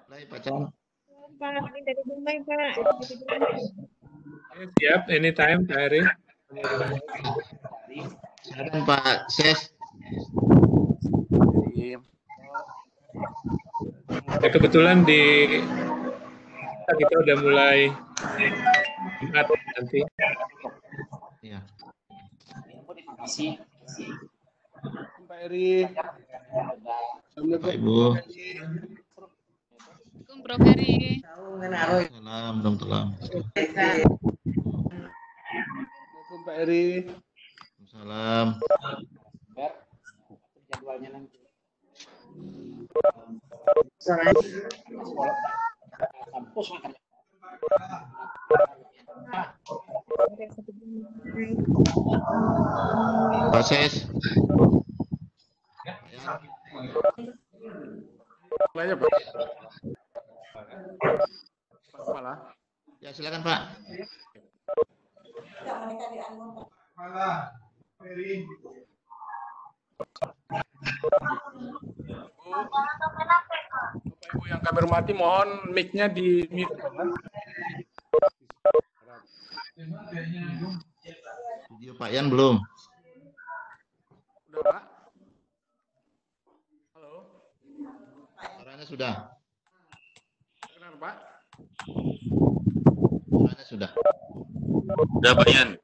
Baik, Pak Chan. Pak, ini dari Dumai, Pak. Siap, anytime, Pak Heri. Silakan Pak Ses. Ya, kebetulan kita udah mulai Jumat nanti. Iya. Pak Heri. Bapak Ibu. Assalamualaikum, Prof. Heri. Salam. Assalamualaikum Pak Heri. Salam. Jadwalnya nanti. Kampus makan. Pak Ses. Aja, Pak. Pak Kepala. Ya, silakan Pak. Bapak Ibu yang kami hormati, mohon mic-nya di mute. Video Pak Yan belum? Udah, Pak? Halo? Suaranya sudah. Benar, Pak? Suaranya sudah. Udah Pak Yan.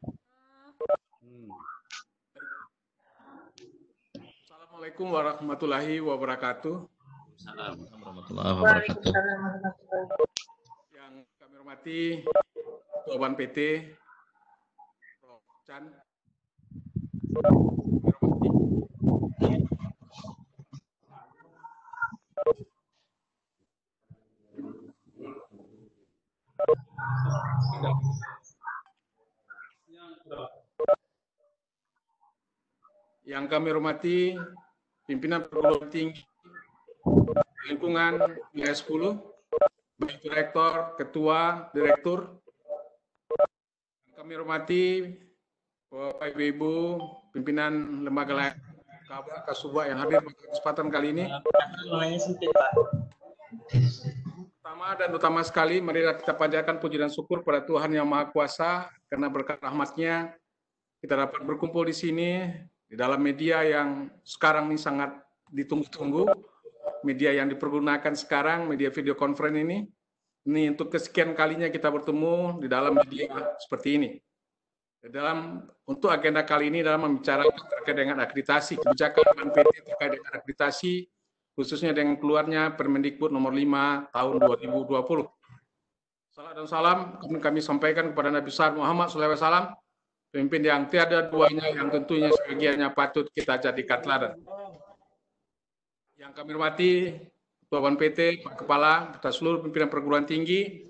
Assalamualaikum warahmatullahi wabarakatuh. Assalamualaikum warahmatullahi wabarakatuh. Yang kami hormati, Ketua Ban PT, Prof. Chan. Kami hormati. Yang kami hormati, pimpinan perguruan tinggi lingkungan wilayah 10, baik itu rektor, ketua, direktur. Yang kami hormati, Bapak Ibu, pimpinan lembaga lain, Kasubag yang hadir pada kesempatan kali ini. Pertama dan utama sekali, marilah kita panjatkan puji dan syukur pada Tuhan Yang Maha Kuasa, karena berkat rahmat-Nya kita dapat berkumpul di sini, di dalam media yang sekarang ini sangat ditunggu-tunggu, media yang dipergunakan sekarang, media video conference ini untuk kesekian kalinya kita bertemu di dalam media seperti ini. Untuk agenda kali ini dalam membicarakan terkait dengan akreditasi, kebijakan Ban PT terkait dengan akreditasi, khususnya dengan keluarnya Permendikbud nomor 5 tahun 2020. Salam dan salam kami sampaikan kepada Nabi besar Muhammad SAW, pemimpin yang tiada duanya, yang tentunya sebagiannya patut kita jadikan teladan. Yang kami hormati, Ketua Ban PT, Pak Kepala, serta seluruh pimpinan perguruan tinggi,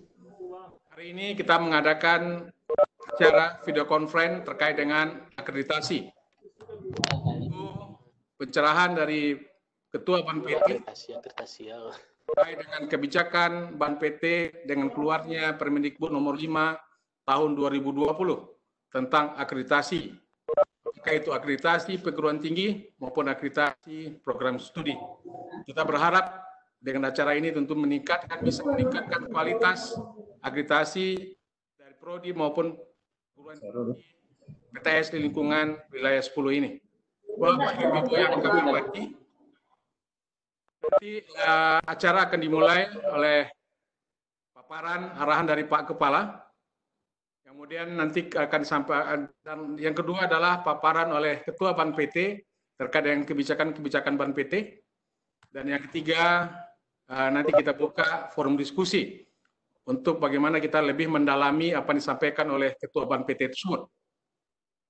hari ini kita mengadakan acara video conference terkait dengan akreditasi. Pencerahan dari Ketua Ban PT terkait dengan kebijakan Ban PT dengan keluarnya Permendikbud nomor 5 tahun 2020 tentang akreditasi, apakah itu akreditasi perguruan tinggi maupun akreditasi program studi. Kita berharap dengan acara ini tentu bisa meningkatkan kualitas akreditasi dari prodi maupun perguruan tinggi PTS di lingkungan wilayah 10 ini. Bapak Ibu yang kami hormati, nanti acara akan dimulai oleh paparan arahan dari Pak Kepala. Kemudian nanti akan disampaikan, dan yang kedua adalah paparan oleh Ketua Ban PT terkait dengan kebijakan-kebijakan Ban PT. Dan yang ketiga, nanti kita buka forum diskusi untuk bagaimana kita lebih mendalami apa yang disampaikan oleh Ketua Ban PT tersebut.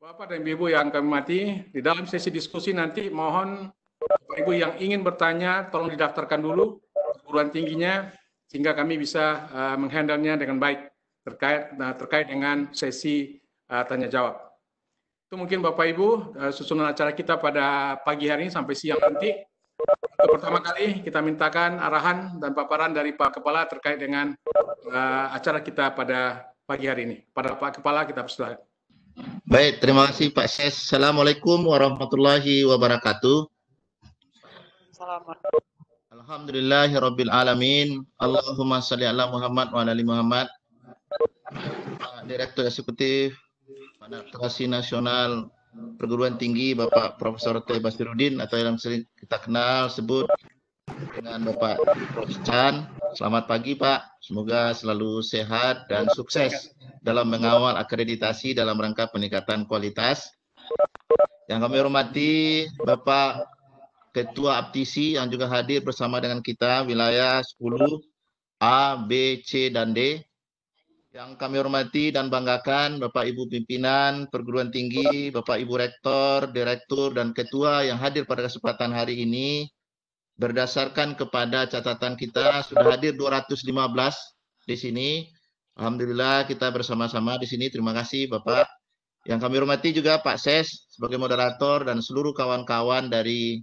Bapak dan Ibu yang kami hormati, di dalam sesi diskusi nanti mohon Bapak Ibu yang ingin bertanya, tolong didaftarkan dulu perguruan tingginya, sehingga kami bisa menghandle-nya dengan baik terkait dengan sesi tanya jawab. Itu mungkin Bapak Ibu susunan acara kita pada pagi hari ini sampai siang nanti. Untuk pertama kali kita mintakan arahan dan paparan dari Pak Kepala terkait dengan acara kita pada pagi hari ini. Pada Pak Kepala kita persilakan. Baik, terima kasih Pak Ses. Assalamualaikum warahmatullahi wabarakatuh. Alhamdulillahirabbil alamin. Allahumma shalli ala Muhammad wa ala ali Muhammad. Pak Direktur Eksekutif Administrasi Nasional Perguruan Tinggi Bapak Profesor T. Basiruddin atau yang sering kita kenal sebut dengan Bapak Prof. Chan. Selamat pagi Pak, semoga selalu sehat dan sukses dalam mengawal akreditasi dalam rangka peningkatan kualitas. Yang kami hormati Bapak Ketua Aptisi yang juga hadir bersama dengan kita wilayah 10 A, B, C, dan D. Yang kami hormati dan banggakan Bapak Ibu pimpinan perguruan tinggi, Bapak Ibu rektor, direktur, dan ketua yang hadir pada kesempatan hari ini. Berdasarkan kepada catatan kita sudah hadir 215 di sini. Alhamdulillah kita bersama-sama di sini. Terima kasih Bapak. Yang kami hormati juga Pak Ses sebagai moderator dan seluruh kawan-kawan dari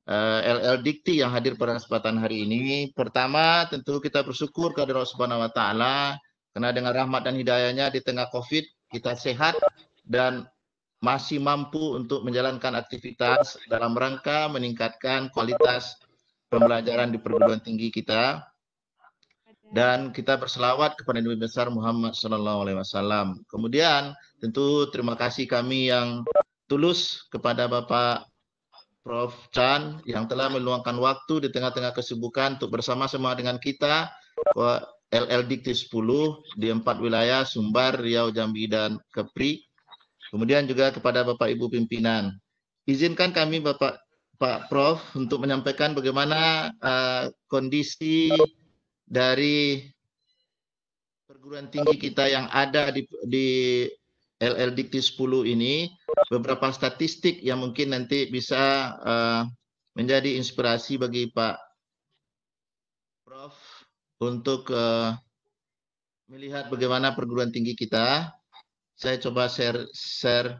LL Dikti yang hadir pada kesempatan hari ini. Pertama, tentu kita bersyukur kepada Allah Subhanahu wa taala karena dengan rahmat dan hidayahnya di tengah Covid kita sehat dan masih mampu untuk menjalankan aktivitas dalam rangka meningkatkan kualitas pembelajaran di perguruan tinggi kita. Dan kita berselawat kepada Nabi besar Muhammad SAW. Kemudian tentu terima kasih kami yang tulus kepada Bapak Prof. Chan yang telah meluangkan waktu di tengah-tengah kesibukan untuk bersama-sama dengan kita LL Dikti 10 di 4 wilayah Sumbar, Riau, Jambi, dan Kepri. Kemudian juga kepada Bapak Ibu pimpinan. Izinkan kami Pak Prof untuk menyampaikan bagaimana kondisi dari perguruan tinggi kita yang ada di LL Dikti 10 ini, beberapa statistik yang mungkin nanti bisa menjadi inspirasi bagi Pak Prof untuk melihat bagaimana perguruan tinggi kita. Saya coba share.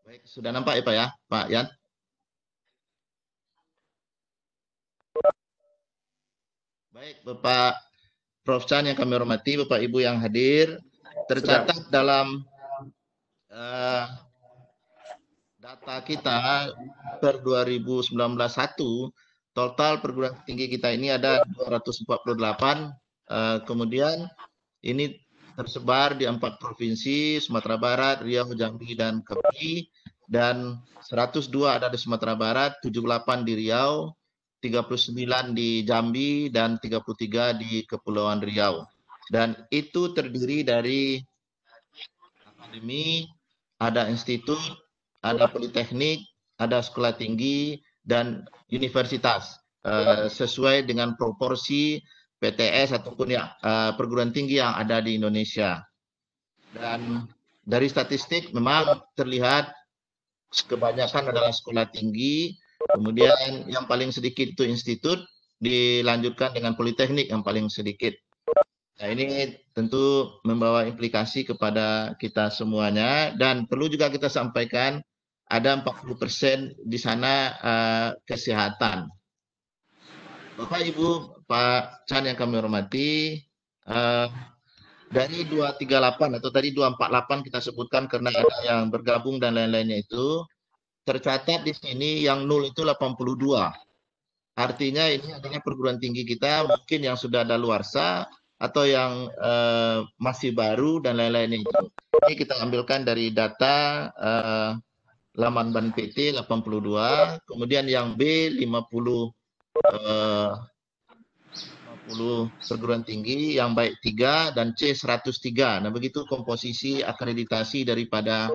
Baik, sudah nampak ya Pak ya, Pak Yan? Baik, Bapak Prof. Chan yang kami hormati, Bapak Ibu yang hadir, tercatat dalam data kita per 2019-1, total perguruan tinggi kita ini ada 248, kemudian ini tersebar di 4 provinsi, Sumatera Barat, Riau, Jambi, dan Kepri, dan 102 ada di Sumatera Barat, 78 di Riau, 39 di Jambi, dan 33 di Kepulauan Riau. Dan itu terdiri dari akademi, ada institut, ada politeknik, ada sekolah tinggi, dan universitas. Sesuai dengan proporsi PTS ataupun perguruan tinggi yang ada di Indonesia. Dan dari statistik memang terlihat kebanyakan adalah sekolah tinggi, kemudian yang paling sedikit itu institut, dilanjutkan dengan politeknik yang paling sedikit. Nah, ini tentu membawa implikasi kepada kita semuanya, dan perlu juga kita sampaikan ada 40% di sana kesehatan. Bapak Ibu, Pak Chan yang kami hormati, dari 238 atau tadi 248 kita sebutkan karena ada yang bergabung dan lain-lainnya itu, tercatat di sini yang 0 itu 82. Artinya ini adalah perguruan tinggi kita mungkin yang sudah daluarsa atau yang masih baru dan lain-lainnya itu. Ini kita ambilkan dari data laman Ban PT 82, kemudian yang B 50 perguruan tinggi, yang baik 3 dan C 103. Nah, begitu komposisi akreditasi daripada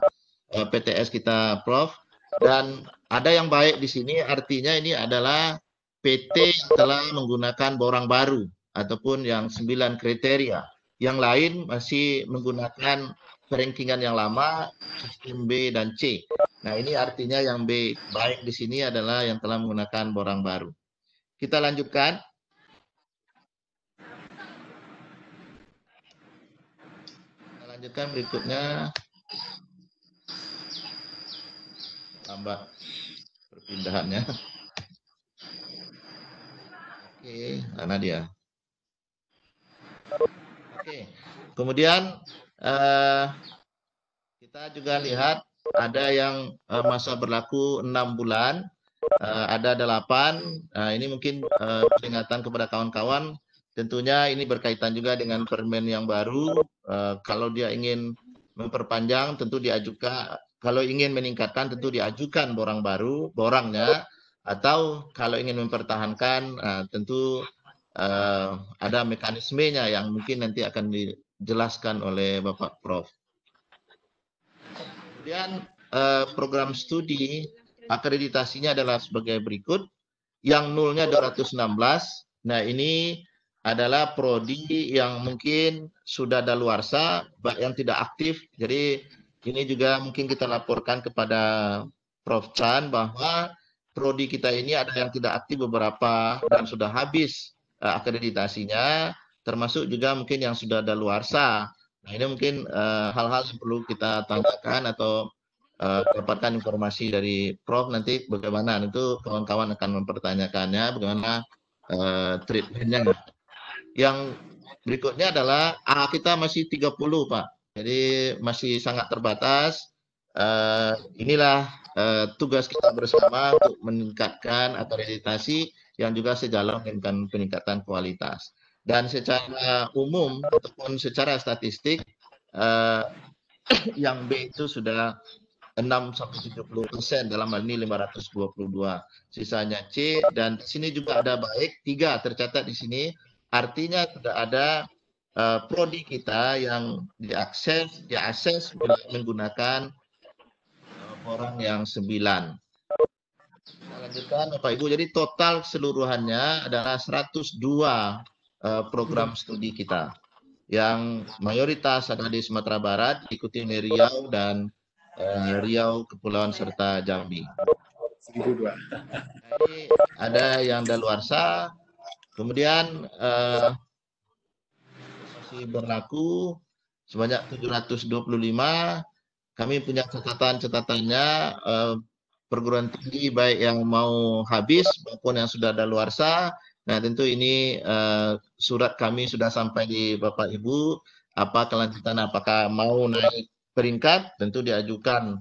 PTS kita, Prof. Dan ada yang baik di sini, artinya ini adalah PT yang telah menggunakan borang baru ataupun yang 9 kriteria. Yang lain masih menggunakan rankingan yang lama, sistem B dan C. Nah, ini artinya yang B baik di sini adalah yang telah menggunakan borang baru. Kita lanjutkan. Kita lanjutkan berikutnya. Lambat perpindahannya. Oke, mana dia? Oke, kemudian kita juga lihat ada yang masa berlaku 6 bulan, ada 8. Ini mungkin peringatan kepada kawan-kawan. Tentunya ini berkaitan juga dengan permen yang baru. Kalau dia ingin memperpanjang, tentu diajukan. Kalau ingin meningkatkan, tentu diajukan borangnya. Atau kalau ingin mempertahankan, tentu ada mekanismenya yang mungkin nanti akan dijelaskan oleh Bapak Prof. Kemudian program studi akreditasinya adalah sebagai berikut. Yang nulnya 216. Nah, ini adalah prodi yang mungkin sudah daluarsa, yang tidak aktif. Jadi ini juga mungkin kita laporkan kepada Prof. Chan bahwa prodi kita ini ada yang tidak aktif beberapa dan sudah habis akreditasinya, termasuk juga mungkin yang sudah daluarsa. Nah, ini mungkin hal-hal yang perlu kita tanyakan atau dapatkan informasi dari Prof. Nanti bagaimana, itu kawan-kawan akan mempertanyakannya, bagaimana treatmentnya. Yang berikutnya adalah kita masih 30, Pak. Jadi masih sangat terbatas. Inilah tugas kita bersama untuk meningkatkan akreditasi yang juga sejalan dengan peningkatan kualitas. Dan secara umum ataupun secara statistik, yang B itu sudah 6-70% dalam hal ini 522. Sisanya C, dan di sini juga ada baik 3 tercatat di sini. Artinya sudah ada prodi kita yang diakses menggunakan orang yang 9. Kita lanjutkan Bapak Ibu. Jadi total keseluruhannya adalah 102 program studi kita. Yang mayoritas ada di Sumatera Barat, diikuti Riau dan Riau, Kepulauan serta Jambi. Ini ada yang daluarsa, kemudian masih berlaku sebanyak 725. Kami punya catatannya, perguruan tinggi baik yang mau habis maupun yang sudah daluarsa. Nah, tentu ini surat kami sudah sampai di Bapak Ibu. Apa kelanjutan, apakah mau naik peringkat, tentu diajukan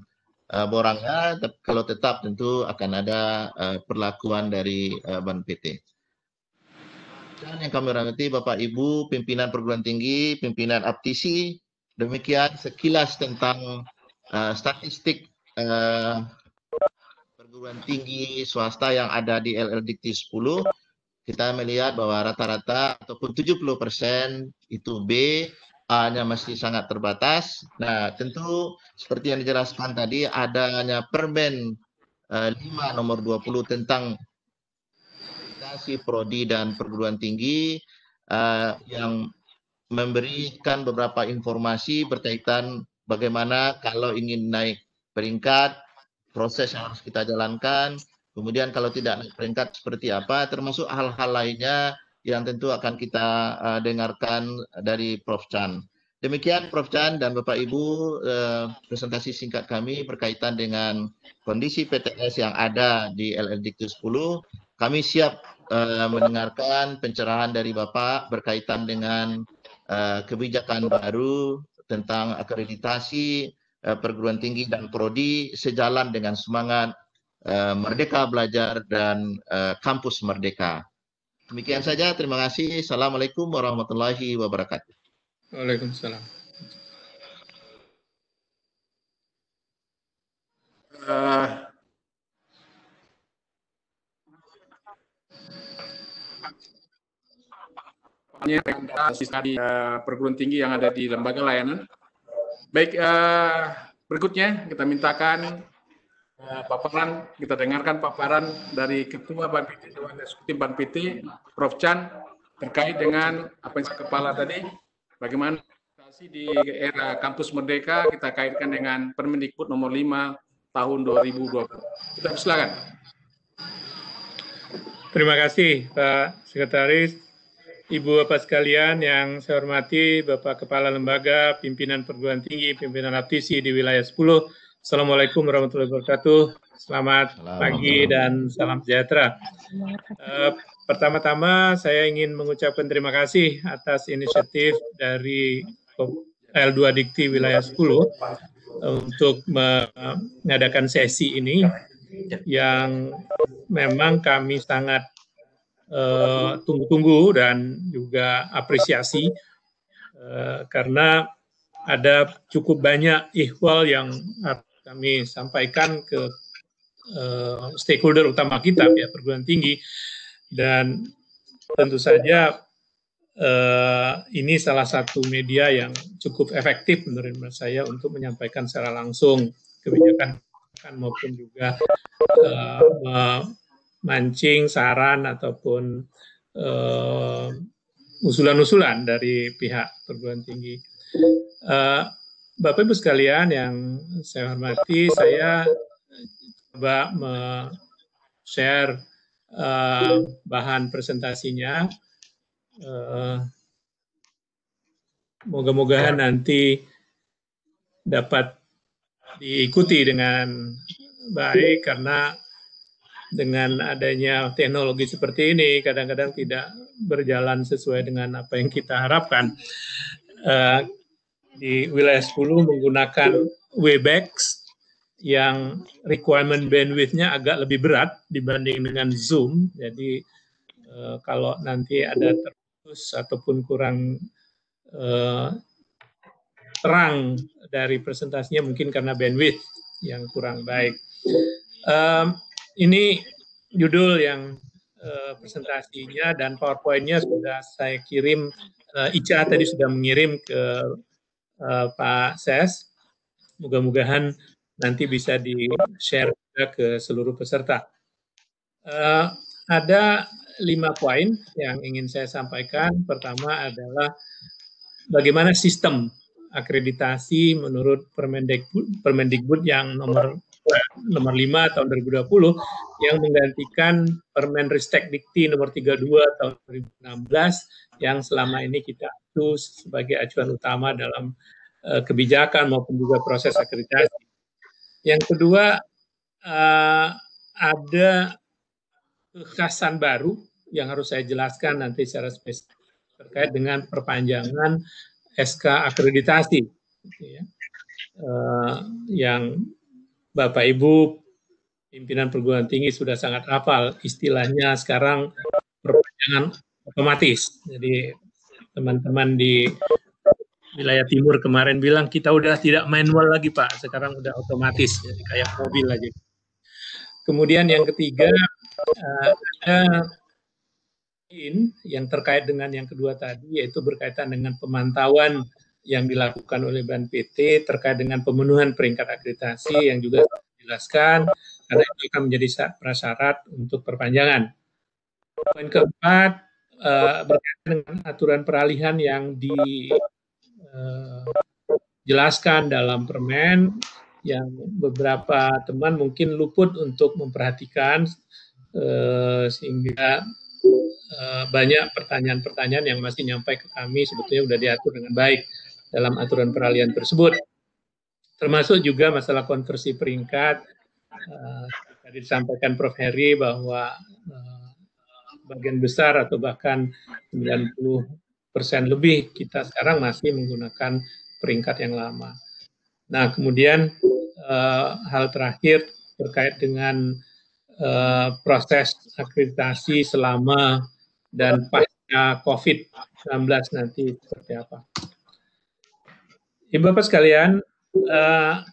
borangnya. Kalau tetap tentu akan ada perlakuan dari Ban PT. Dan yang kami hormati Bapak Ibu, pimpinan perguruan tinggi, pimpinan aptisi, demikian sekilas tentang statistik perguruan tinggi swasta yang ada di LLDikti 10. Kita melihat bahwa rata-rata ataupun 70% itu B, A-nya masih sangat terbatas. Nah, tentu seperti yang dijelaskan tadi, adanya Permen 5 nomor 20 tentang akreditasi prodi dan perguruan tinggi yang memberikan beberapa informasi berkaitan bagaimana kalau ingin naik peringkat, proses yang harus kita jalankan, kemudian kalau tidak naik peringkat seperti apa, termasuk hal-hal lainnya yang tentu akan kita dengarkan dari Prof. Chan. Demikian Prof. Chan dan Bapak Ibu, presentasi singkat kami berkaitan dengan kondisi PTS yang ada di LLDikti 10. Kami siap mendengarkan pencerahan dari Bapak berkaitan dengan kebijakan baru tentang akreditasi perguruan tinggi dan prodi sejalan dengan semangat Merdeka Belajar dan Kampus Merdeka. Demikian saja, terima kasih. Assalamualaikum warahmatullahi wabarakatuh. Waalaikumsalam. Di perguruan tinggi yang ada di lembaga layanan. Baik, berikutnya kita mintakan paparan, kita dengarkan paparan dari Ketua Ban PT, Dewan Eksekutif Ban PT, Prof. Chan, terkait dengan apa yang kepala tadi, bagaimana di era Kampus Merdeka kita kaitkan dengan Permendikbud nomor 5 tahun 2020. Kita silakan. Terima kasih Pak Sekretaris. Ibu Bapak sekalian yang saya hormati, Bapak Kepala Lembaga, Pimpinan Perguruan Tinggi, Pimpinan Aptisi di wilayah 10. Assalamualaikum warahmatullahi wabarakatuh. Selamat pagi dan salam sejahtera. Pertama-tama saya ingin mengucapkan terima kasih atas inisiatif dari L2 Dikti wilayah 10 untuk mengadakan sesi ini yang memang kami sangat tunggu-tunggu dan juga apresiasi karena ada cukup banyak ihwal yang kami sampaikan ke stakeholder utama kita, pihak perguruan tinggi, dan tentu saja ini salah satu media yang cukup efektif menurut saya untuk menyampaikan secara langsung kebijakan maupun juga memancing saran ataupun usulan-usulan dari pihak perguruan tinggi. Bapak Ibu sekalian yang saya hormati, saya coba share bahan presentasinya. Moga-moga nanti dapat diikuti dengan baik, karena dengan adanya teknologi seperti ini kadang-kadang tidak berjalan sesuai dengan apa yang kita harapkan. Di wilayah 10 menggunakan Webex yang requirement bandwidth-nya agak lebih berat dibanding dengan Zoom. Jadi kalau nanti ada terputus ataupun kurang terang dari presentasinya, mungkin karena bandwidth yang kurang baik. Ini judul yang presentasinya, dan PowerPoint-nya sudah saya kirim. Ica tadi sudah mengirim ke Pak Ses. Moga-mogahan nanti bisa di-share juga ke seluruh peserta. Ada 5 poin yang ingin saya sampaikan. Pertama adalah bagaimana sistem akreditasi menurut Permendikbud yang nomor 5 tahun 2020 yang menggantikan Permenristek Dikti nomor 32 tahun 2016 yang selama ini kita acu sebagai acuan utama dalam kebijakan maupun juga proses akreditasi. Yang kedua, ada kekhasan baru yang harus saya jelaskan nanti secara spesifik terkait dengan perpanjangan SK akreditasi, yang Bapak Ibu pimpinan perguruan tinggi sudah sangat hafal, istilahnya sekarang perpanjangan otomatis. Jadi teman-teman di wilayah timur kemarin bilang kita udah tidak manual lagi Pak, sekarang udah otomatis, jadi kayak mobil aja. Kemudian yang ketiga, ada yang terkait dengan yang kedua tadi, yaitu berkaitan dengan pemantauan yang dilakukan oleh BNPT terkait dengan pemenuhan peringkat akreditasi yang juga dijelaskan, karena itu akan menjadi prasyarat untuk perpanjangan. Poin keempat, berkaitan dengan aturan peralihan yang dijelaskan dalam permen, yang beberapa teman mungkin luput untuk memperhatikan, sehingga banyak pertanyaan-pertanyaan yang masih nyampai ke kami sebetulnya sudah diatur dengan baik dalam aturan peralihan tersebut. Termasuk juga masalah konversi peringkat. Tadi disampaikan Prof. Heri bahwa bagian besar atau bahkan 90% lebih kita sekarang masih menggunakan peringkat yang lama. Nah, kemudian hal terakhir terkait dengan proses akreditasi selama dan pasca COVID-19 nanti seperti apa. Ibu Bapak sekalian,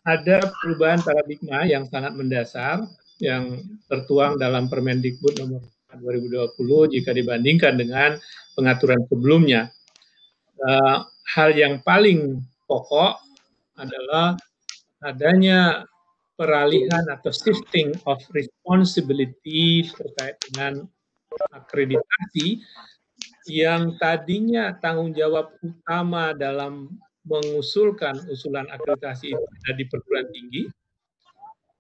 ada perubahan paradigma yang sangat mendasar yang tertuang dalam Permendikbud nomor 2020 jika dibandingkan dengan pengaturan sebelumnya. Hal yang paling pokok adalah adanya peralihan atau shifting of responsibility terkait dengan akreditasi yang tadinya tanggung jawab utama dalam mengusulkan usulan akreditasi itu ada di perguruan tinggi.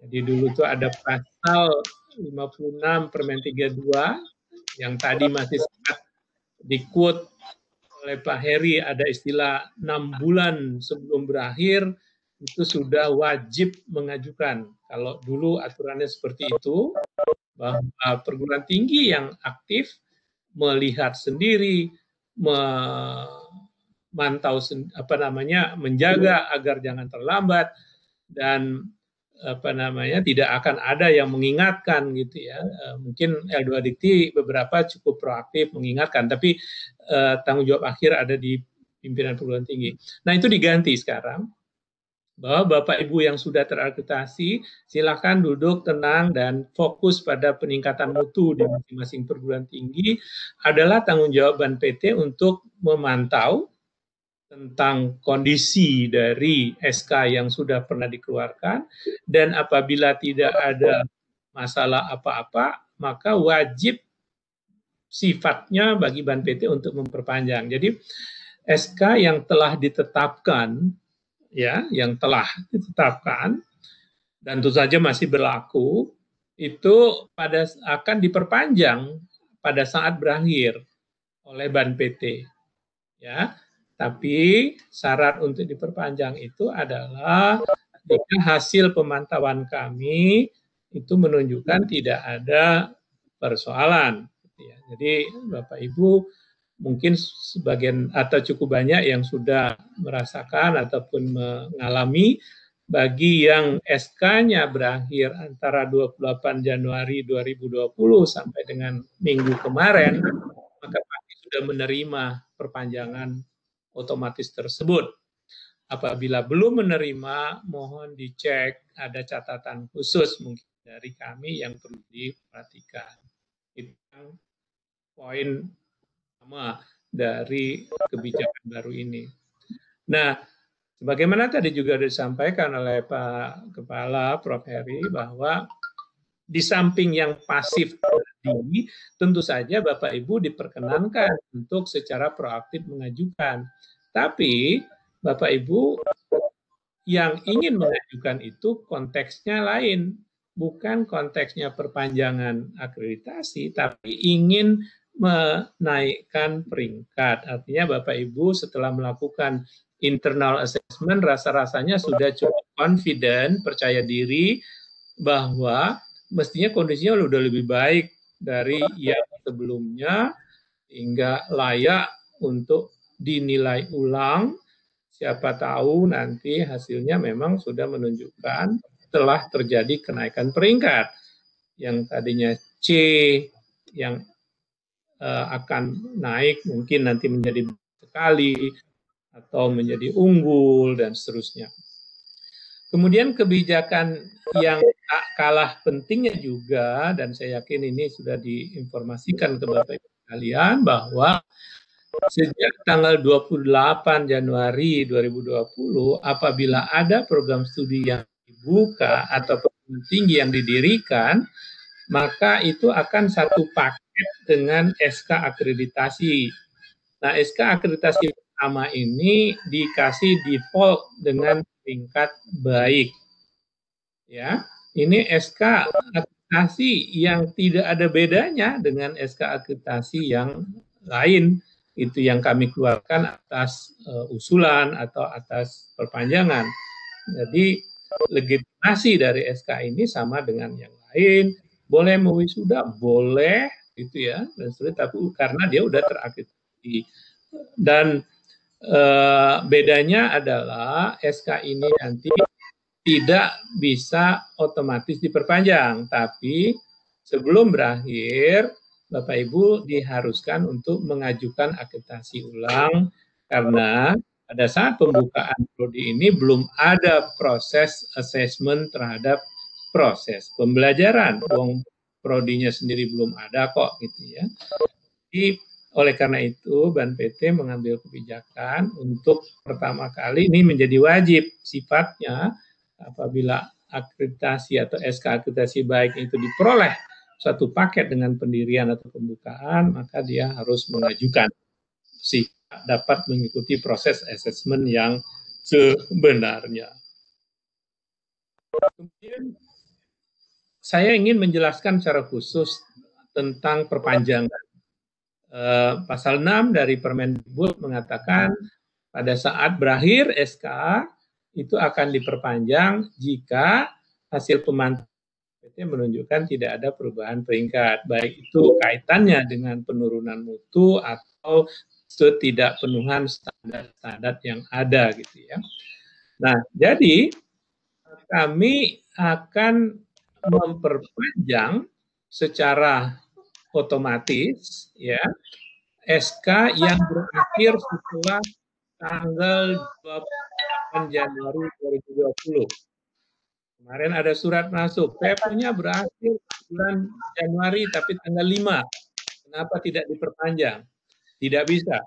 Jadi dulu itu ada pasal 56 Permen 32 yang tadi masih sempat di-quote oleh Pak Heri, ada istilah 6 bulan sebelum berakhir itu sudah wajib mengajukan. Kalau dulu aturannya seperti itu, bahwa perguruan tinggi yang aktif melihat sendiri, memantau menjaga agar jangan terlambat, dan tidak akan ada yang mengingatkan gitu ya. Mungkin L2 Dikti beberapa cukup proaktif mengingatkan, tapi tanggung jawab akhir ada di pimpinan perguruan tinggi. Nah, itu diganti sekarang, bahwa Bapak Ibu yang sudah terakreditasi silakan duduk tenang dan fokus pada peningkatan mutu di masing-masing perguruan tinggi. Adalah tanggung jawab Ban PT untuk memantau tentang kondisi dari SK yang sudah pernah dikeluarkan, dan apabila tidak ada masalah apa-apa, maka wajib sifatnya bagi Ban PT untuk memperpanjang. Jadi SK yang telah ditetapkan, ya, yang telah ditetapkan dan tentu saja masih berlaku, itu akan diperpanjang pada saat berakhir oleh Ban PT, ya. Tapi syarat untuk diperpanjang itu adalah jika hasil pemantauan kami itu menunjukkan tidak ada persoalan. Jadi Bapak Ibu mungkin sebagian atau cukup banyak yang sudah merasakan ataupun mengalami. Bagi yang SK-nya berakhir antara 28 Januari 2020 sampai dengan minggu kemarin, maka pasti sudah menerima perpanjangan otomatis tersebut. Apabila belum menerima, mohon dicek, ada catatan khusus mungkin dari kami yang perlu diperhatikan. Itu poin pertama dari kebijakan baru ini. Nah, sebagaimana tadi juga disampaikan oleh Pak Kepala Prof. Heri, bahwa di samping yang pasif tadi, tentu saja Bapak Ibu diperkenankan untuk secara proaktif mengajukan. Tapi Bapak Ibu yang ingin mengajukan itu konteksnya lain, bukan konteksnya perpanjangan akreditasi, tapi ingin menaikkan peringkat. Artinya Bapak Ibu setelah melakukan internal assessment, rasa-rasanya sudah cukup confident, percaya diri bahwa mestinya kondisinya sudah lebih baik dari yang sebelumnya, hingga layak untuk dinilai ulang. Siapa tahu nanti hasilnya memang sudah menunjukkan telah terjadi kenaikan peringkat. Yang tadinya C yang akan naik mungkin nanti menjadi sekali atau menjadi unggul dan seterusnya. Kemudian kebijakan yang tak kalah pentingnya juga, dan saya yakin ini sudah diinformasikan ke Bapak Ibu sekalian, bahwa sejak tanggal 28 Januari 2020, apabila ada program studi yang dibuka atau perguruan tinggi yang didirikan, maka itu akan satu paket dengan SK akreditasi. Nah, SK akreditasi pertama ini dikasih default dengan tingkat baik. Ya, ini SK akreditasi yang tidak ada bedanya dengan SK akreditasi yang lain, itu yang kami keluarkan atas usulan atau atas perpanjangan. Jadi legitimasi dari SK ini sama dengan yang lain. Boleh mewisuda, boleh, gitu ya, dan tapi karena dia udah terakreditasi. Dan bedanya adalah SK ini nanti tidak bisa otomatis diperpanjang, tapi sebelum berakhir Bapak Ibu diharuskan untuk mengajukan akreditasi ulang, karena pada saat pembukaan prodi ini belum ada proses assessment terhadap proses pembelajaran. Prodinya sendiri belum ada kok, gitu ya. Jadi oleh karena itu, Ban PT mengambil kebijakan untuk pertama kali ini menjadi wajib sifatnya apabila akreditasi atau SK akreditasi baik itu diperoleh satu paket dengan pendirian atau pembukaan, maka dia harus mengajukan sehingga dapat mengikuti proses asesmen yang sebenarnya. Kemudian saya ingin menjelaskan secara khusus tentang perpanjangan. Pasal 6 dari Permendikbud mengatakan pada saat berakhir SK itu akan diperpanjang jika hasil pemantauan PT menunjukkan tidak ada perubahan peringkat, baik itu kaitannya dengan penurunan mutu atau ketidakpenuhan standar-standar yang ada, gitu ya. Nah, jadi kami akan memperpanjang secara otomatis ya SK yang berakhir setelah tanggal 28 Januari 2020. Kemarin ada surat masuk, PP-nya berakhir bulan Januari tapi tanggal 5. Kenapa tidak diperpanjang? Tidak bisa,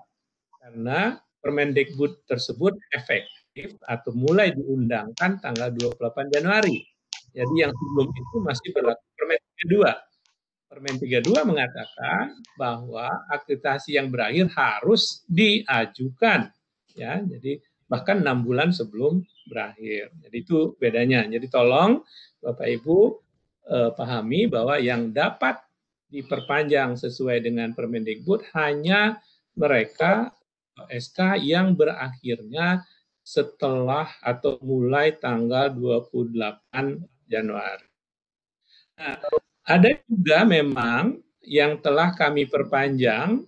karena Permendikbud tersebut efektif atau mulai diundangkan tanggal 28 Januari. Jadi yang sebelum itu masih berlaku Permen 32. Permen 32 mengatakan bahwa akreditasi yang berakhir harus diajukan. Ya, jadi bahkan 6 bulan sebelum berakhir. Jadi itu bedanya. Jadi tolong Bapak Ibu pahami bahwa yang dapat diperpanjang sesuai dengan Permendikbud hanya mereka SK yang berakhirnya setelah atau mulai tanggal 28 Januari. Nah, ada juga memang yang telah kami perpanjang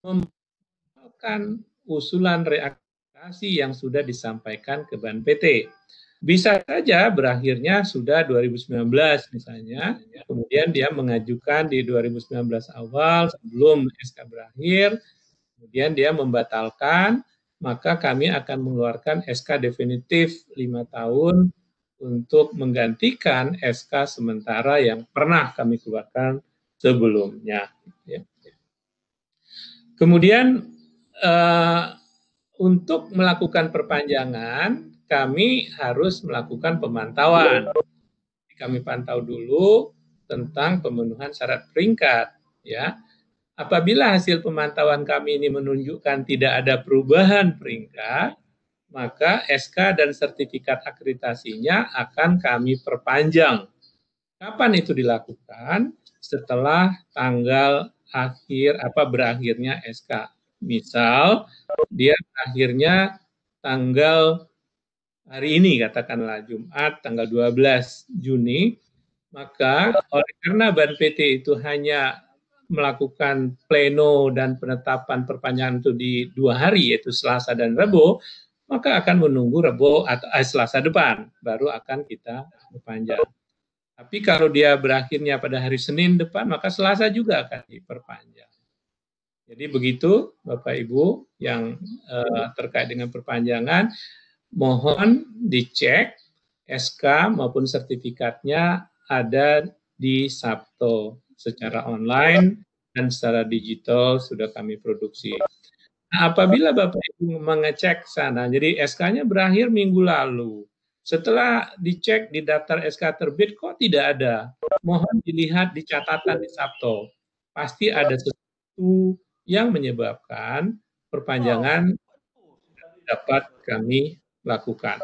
membatalkan usulan reakreditasi yang sudah disampaikan ke Ban PT. Bisa saja berakhirnya sudah 2019 misalnya, kemudian dia mengajukan di 2019 awal sebelum SK berakhir, kemudian dia membatalkan, maka kami akan mengeluarkan SK definitif 5 tahun untuk menggantikan SK sementara yang pernah kami keluarkan sebelumnya. Kemudian untuk melakukan perpanjangan, kami harus melakukan pemantauan. Kami pantau dulu tentang pemenuhan syarat peringkat. Ya, apabila hasil pemantauan kami ini menunjukkan tidak ada perubahan peringkat, maka SK dan sertifikat akreditasinya akan kami perpanjang. Kapan itu dilakukan? Setelah tanggal berakhirnya SK. Misal dia akhirnya tanggal hari ini, katakanlah Jumat tanggal 12 Juni, maka karena Ban PT itu hanya melakukan pleno dan penetapan perpanjangan itu di 2 hari, yaitu Selasa dan Rabu, maka akan menunggu Rabu atau Selasa depan, baru akan kita perpanjang. Tapi kalau dia berakhirnya pada hari Senin depan, maka Selasa juga akan diperpanjang. Jadi begitu Bapak Ibu yang terkait dengan perpanjangan, mohon dicek SK maupun sertifikatnya ada di Sabto secara online dan secara digital sudah kami produksi. Nah, apabila Bapak Ibu mengecek sana, jadi SK-nya berakhir minggu lalu. Setelah dicek di daftar SK terbit kok tidak ada, mohon dilihat di catatan di Sabto. Pasti ada sesuatu yang menyebabkan perpanjangan dapat kami lakukan.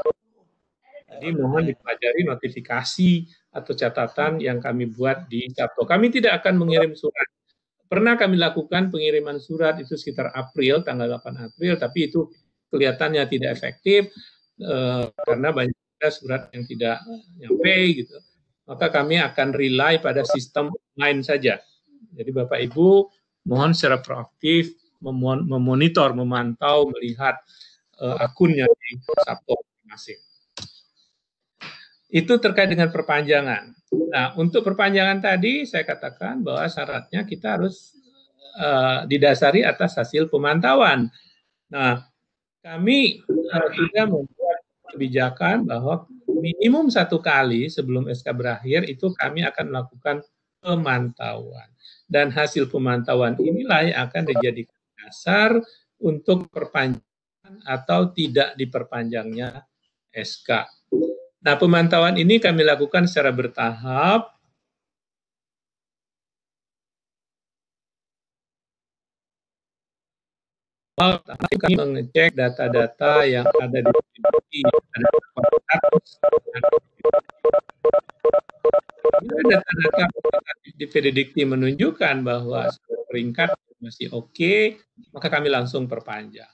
Jadi mohon dipelajari notifikasi atau catatan yang kami buat di Sabto. Kami tidak akan mengirim surat. Pernah kami lakukan pengiriman surat itu sekitar April, tanggal 8 April, tapi itu kelihatannya tidak efektif karena banyak surat yang tidak nyampe gitu. Maka kami akan rely pada sistem online saja. Jadi Bapak Ibu mohon secara proaktif memonitor, memantau, melihat akunnya di Sabto masing-masing. Itu terkait dengan perpanjangan. Nah, untuk perpanjangan tadi saya katakan bahwa syaratnya kita harus didasari atas hasil pemantauan. Nah, kami sudah membuat kebijakan bahwa minimum 1 kali sebelum SK berakhir itu kami akan melakukan pemantauan. Dan hasil pemantauan inilah yang akan dijadikan dasar untuk perpanjangan atau tidak diperpanjangnya SK. Nah, pemantauan ini kami lakukan secara bertahap. Kami mengecek data-data yang ada di data-data di Pedidikti menunjukkan bahwa peringkat masih oke, maka kami langsung perpanjang.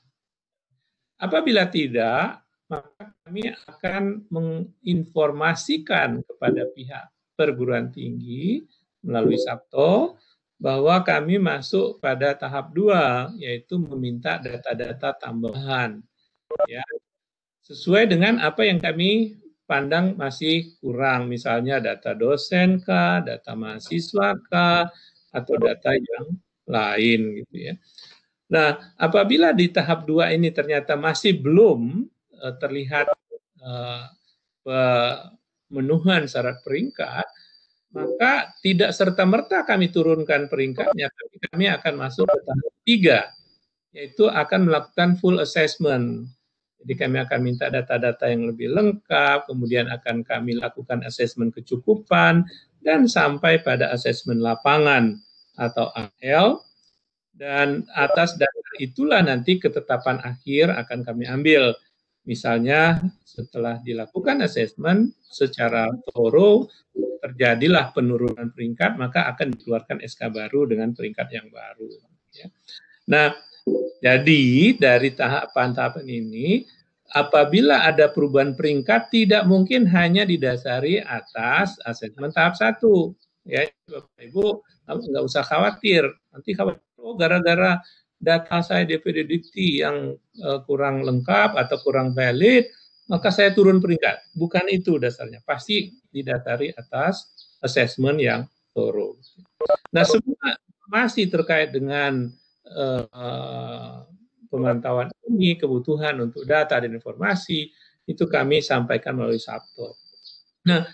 Apabila tidak, maka kami akan menginformasikan kepada pihak perguruan tinggi melalui Sabto bahwa kami masuk pada tahap 2, yaitu meminta data-data tambahan. Ya. sesuai dengan apa yang kami pandang masih kurang, misalnya data dosen kah, data mahasiswa kah, atau data yang lain gitu ya. Nah, apabila di tahap 2 ini ternyata masih belum terlihat pemenuhan syarat peringkat, maka tidak serta-merta kami turunkan peringkatnya, tapi kami akan masuk ke tahap 3, yaitu akan melakukan full assessment. Jadi kami akan minta data-data yang lebih lengkap, kemudian akan kami lakukan asesmen kecukupan, dan sampai pada asesmen lapangan atau AL, dan atas data itulah nanti ketetapan akhir akan kami ambil. Misalnya setelah dilakukan asesmen secara thorough, terjadilah penurunan peringkat, maka akan dikeluarkan SK baru dengan peringkat yang baru. Nah, jadi dari tahapan-tahapan ini, apabila ada perubahan peringkat, tidak mungkin hanya didasari atas asesmen tahap 1. Ya, Bapak Ibu nggak usah khawatir. Nanti khawatir, oh gara-gara data saya DPD Dikti yang kurang lengkap atau kurang valid, maka saya turun peringkat. Bukan itu dasarnya. Pasti didasari atas asesmen yang thorough. Nah, semua masih terkait dengan pemantauan ini, kebutuhan untuk data dan informasi, itu kami sampaikan melalui Sabto. Nah,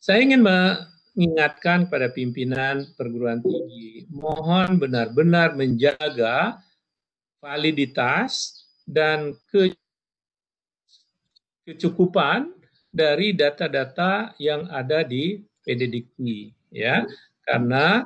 saya ingin mengingatkan kepada pimpinan perguruan tinggi, mohon benar-benar menjaga validitas dan kecukupan dari data-data yang ada di PD Dikti, ya, karena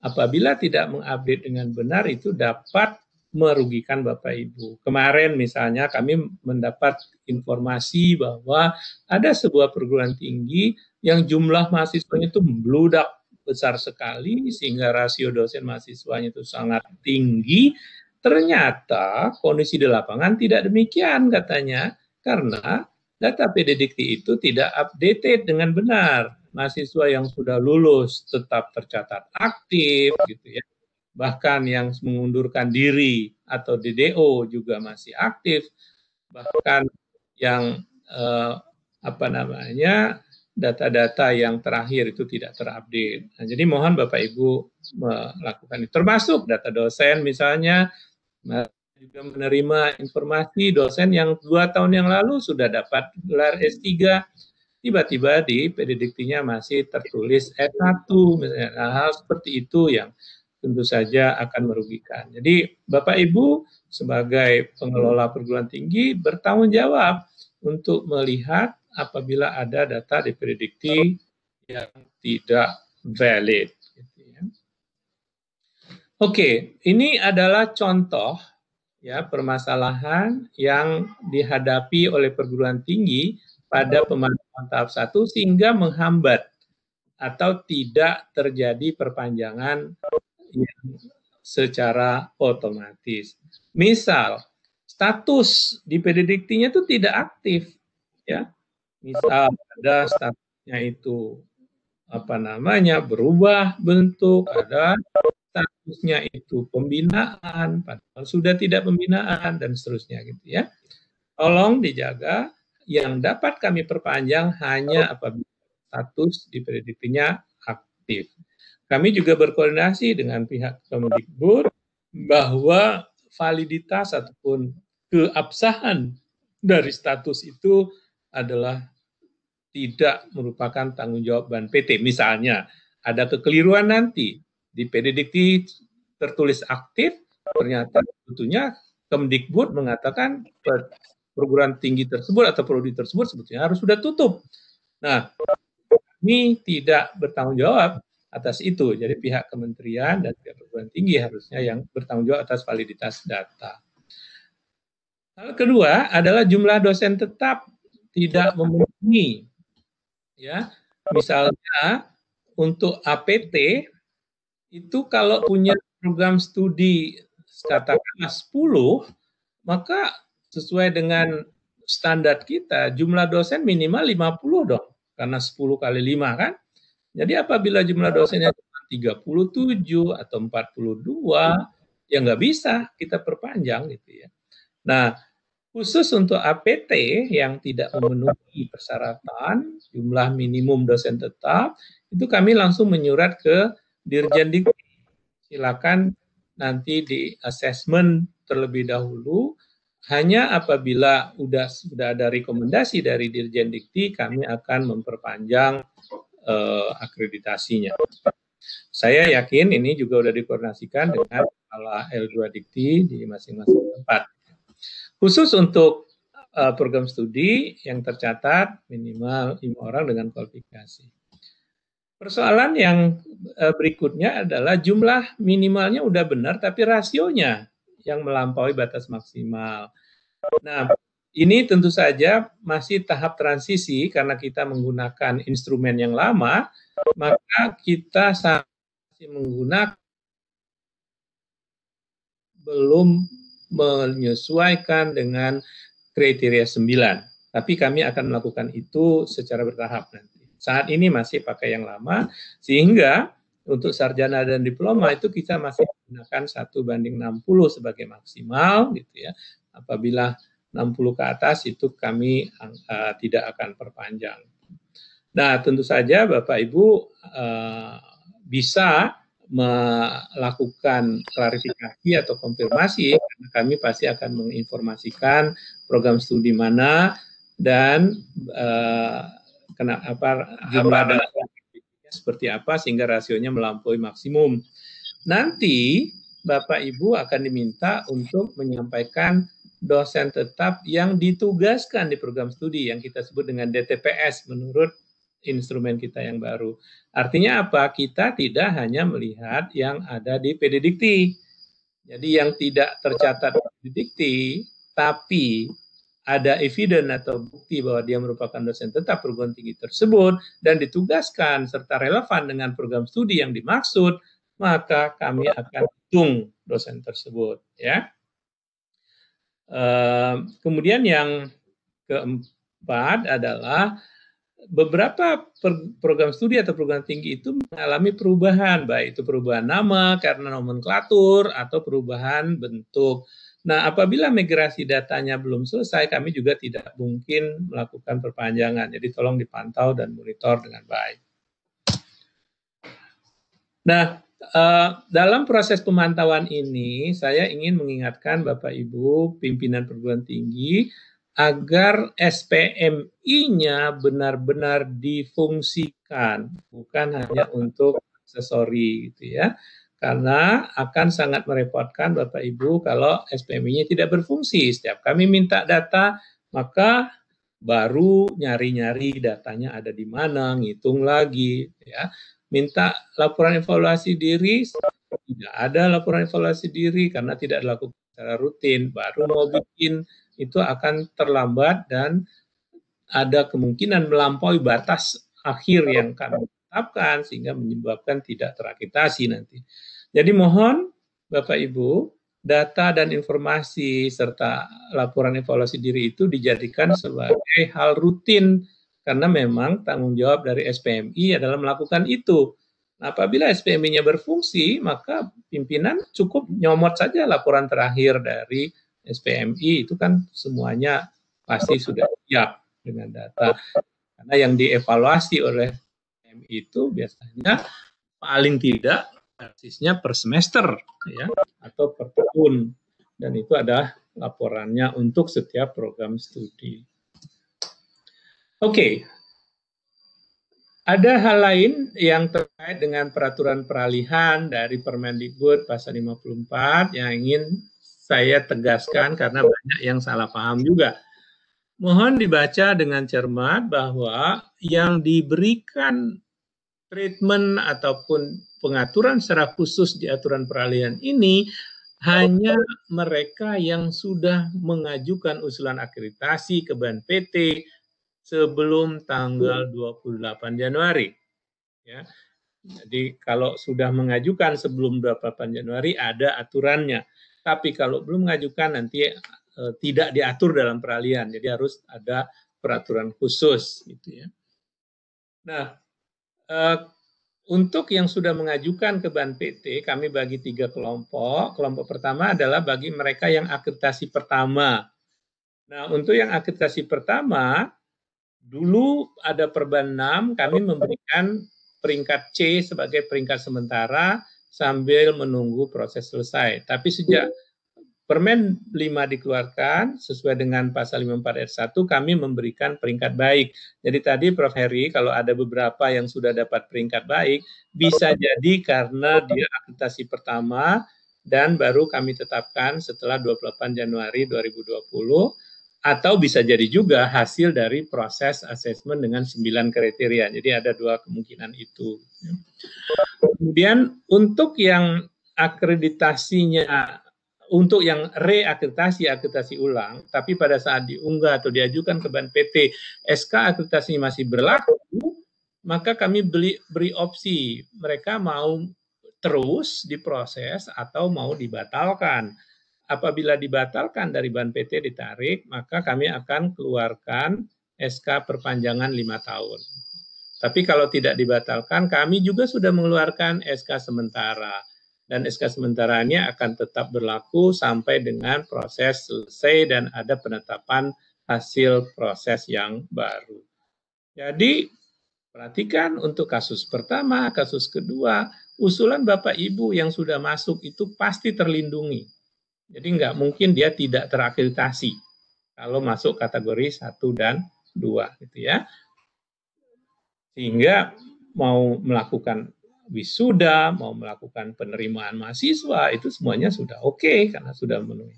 apabila tidak mengupdate dengan benar itu dapat merugikan Bapak Ibu. Kemarin misalnya kami mendapat informasi bahwa ada sebuah perguruan tinggi yang jumlah mahasiswanya itu membludak besar sekali sehingga rasio dosen mahasiswanya itu sangat tinggi. Ternyata kondisi di lapangan tidak demikian katanya, karena data PD Dikti itu tidak updated dengan benar. Mahasiswa yang sudah lulus tetap tercatat aktif gitu ya. Bahkan yang mengundurkan diri atau DDO juga masih aktif. Bahkan yang data-data yang terakhir itu tidak terupdate. Nah, jadi mohon Bapak Ibu melakukan itu. Termasuk data dosen misalnya, juga menerima informasi dosen yang 2 tahun yang lalu sudah dapat gelar S3, tiba-tiba di PD Diktinya masih tertulis S1 misalnya. Nah, hal seperti itu yang tentu saja akan merugikan. Jadi Bapak Ibu sebagai pengelola perguruan tinggi bertanggung jawab untuk melihat apabila ada data di PD Dikti yang tidak valid. Oke, ini adalah contoh ya permasalahan yang dihadapi oleh perguruan tinggi pada pemantauan tahap 1 sehingga menghambat atau tidak terjadi perpanjangan yang secara otomatis. Misal, status di PD Diktinya itu tidak aktif, ya. Misal ada statusnya itu berubah bentuk, ada statusnya itu pembinaan, padahal sudah tidak pembinaan dan seterusnya gitu ya. Tolong dijaga. Yang dapat kami perpanjang hanya apabila status di PD Diktinya aktif. Kami juga berkoordinasi dengan pihak Kemdikbud bahwa validitas ataupun keabsahan dari status itu adalah tidak merupakan tanggung jawab Ban PT. Misalnya ada kekeliruan nanti di PD Dikti tertulis aktif, ternyata sebetulnya Kemdikbud mengatakan perguruan tinggi tersebut atau prodi tersebut sebetulnya harus sudah tutup. Nah, ini tidak bertanggung jawab atas itu. Jadi pihak kementerian dan pihak perguruan tinggi harusnya yang bertanggung jawab atas validitas data. Hal kedua adalah jumlah dosen tetap tidak memenuhi. Ya, misalnya untuk APT itu kalau punya program studi katakanlah 10, maka sesuai dengan standar kita, jumlah dosen minimal 50 dong, karena 10 kali 5 kan. Jadi apabila jumlah dosennya 37 atau 42, ya nggak bisa kita perpanjang gitu ya. Nah, Khusus untuk APT yang tidak memenuhi persyaratan jumlah minimum dosen tetap, itu kami langsung menyurat ke Dirjen Dikti. Silakan nanti di assessment terlebih dahulu. Hanya apabila sudah ada rekomendasi dari Dirjen Dikti, kami akan memperpanjang akreditasinya. Saya yakin ini juga sudah dikoordinasikan dengan kepala L2 Dikti di masing-masing tempat. Khusus untuk program studi yang tercatat minimal 5 orang dengan kualifikasi. Persoalan yang berikutnya adalah jumlah minimalnya udah benar, tapi rasionya yang melampaui batas maksimal. Nah, ini tentu saja masih tahap transisi karena kita menggunakan instrumen yang lama, maka kita masih menggunakan belum menyesuaikan dengan kriteria 9. Tapi kami akan melakukan itu secara bertahap nanti. Saat ini masih pakai yang lama, sehingga untuk sarjana dan diploma itu kita masih menggunakan 1:60 sebagai maksimal, gitu ya. Apabila 60 ke atas itu kami tidak akan perpanjang. Nah, tentu saja Bapak Ibu bisa melakukan klarifikasi atau konfirmasi, karena kami pasti akan menginformasikan program studi mana dan jumlah dan seperti apa sehingga rasionya melampaui maksimum. Nanti Bapak Ibu akan diminta untuk menyampaikan dosen tetap yang ditugaskan di program studi yang kita sebut dengan DTPS menurut instrumen kita yang baru. Artinya apa? Kita tidak hanya melihat yang ada di PD Dikti. Jadi yang tidak tercatat di Dikti, tapi ada evidence atau bukti bahwa dia merupakan dosen tetap perguruan tinggi tersebut dan ditugaskan serta relevan dengan program studi yang dimaksud, maka kami akan hitung dosen tersebut. Ya. Kemudian yang keempat adalah beberapa program studi atau program tinggi itu mengalami perubahan, baik itu perubahan nama karena nomenklatur atau perubahan bentuk. Nah, apabila migrasi datanya belum selesai, kami juga tidak mungkin melakukan perpanjangan. Jadi tolong dipantau dan monitor dengan baik. Nah, dalam proses pemantauan ini, saya ingin mengingatkan Bapak Ibu pimpinan perguruan tinggi agar SPMI-nya benar-benar difungsikan, bukan hanya untuk aksesori, gitu ya. Karena akan sangat merepotkan Bapak Ibu kalau SPMI-nya tidak berfungsi. Setiap kami minta data, maka baru nyari-nyari datanya ada di mana, ngitung lagi, ya. Minta laporan evaluasi diri, tidak ada laporan evaluasi diri karena tidak dilakukan secara rutin. Baru mau bikin itu akan terlambat dan ada kemungkinan melampaui batas akhir yang kami tetapkan sehingga menyebabkan tidak terakreditasi nanti. Jadi mohon Bapak Ibu, data dan informasi serta laporan evaluasi diri itu dijadikan sebagai hal rutin karena memang tanggung jawab dari SPMI adalah melakukan itu. Nah, apabila SPMI-nya berfungsi, maka pimpinan cukup nyomot saja laporan terakhir dari SPMI, itu kan semuanya pasti sudah siap dengan data. Karena yang dievaluasi oleh SPMI itu biasanya paling tidak basisnya per semester, ya, atau per tahun. Dan itu adalah laporannya untuk setiap program studi. Oke. Ada hal lain yang terkait dengan peraturan peralihan dari Permendikbud pasal 54 yang ingin saya tegaskan karena banyak yang salah paham juga. Mohon dibaca dengan cermat bahwa yang diberikan treatment ataupun pengaturan secara khusus di aturan peralihan ini hanya mereka yang sudah mengajukan usulan akreditasi ke BAN-PT sebelum tanggal 28 Januari. Ya. Jadi kalau sudah mengajukan sebelum 28 Januari ada aturannya. Tapi kalau belum mengajukan nanti tidak diatur dalam peralihan. Jadi harus ada peraturan khusus gitu ya. Nah, untuk yang sudah mengajukan ke BAN-PT, kami bagi 3 kelompok. Kelompok pertama adalah bagi mereka yang akreditasi pertama. Nah, untuk yang akreditasi pertama, dulu ada Perban 6, kami memberikan peringkat C sebagai peringkat sementara sambil menunggu proses selesai. Tapi sejak Permen 5 dikeluarkan sesuai dengan pasal 54 ayat 1, kami memberikan peringkat baik. Jadi tadi Prof. Heri, kalau ada beberapa yang sudah dapat peringkat baik, bisa jadi karena dia akreditasi pertama dan baru kami tetapkan setelah 28 Januari 2020, atau bisa jadi juga hasil dari proses asesmen dengan 9 kriteria. Jadi ada 2 kemungkinan itu. Kemudian untuk yang akreditasinya, untuk yang akreditasi ulang, tapi pada saat diunggah atau diajukan ke Ban PT, SK akreditasinya masih berlaku, maka kami beri opsi, mereka mau terus diproses atau mau dibatalkan. Apabila dibatalkan dari Ban PT ditarik, maka kami akan keluarkan SK perpanjangan 5 tahun. Tapi kalau tidak dibatalkan, kami juga sudah mengeluarkan SK sementara. Dan SK sementaranya akan tetap berlaku sampai dengan proses selesai dan ada penetapan hasil proses yang baru. Jadi, perhatikan untuk kasus pertama, kasus kedua, usulan Bapak Ibu yang sudah masuk itu pasti terlindungi. Jadi nggak mungkin dia tidak terakreditasi kalau masuk kategori 1 dan 2, gitu ya. Sehingga mau melakukan wisuda, mau melakukan penerimaan mahasiswa, itu semuanya sudah oke karena sudah memenuhi.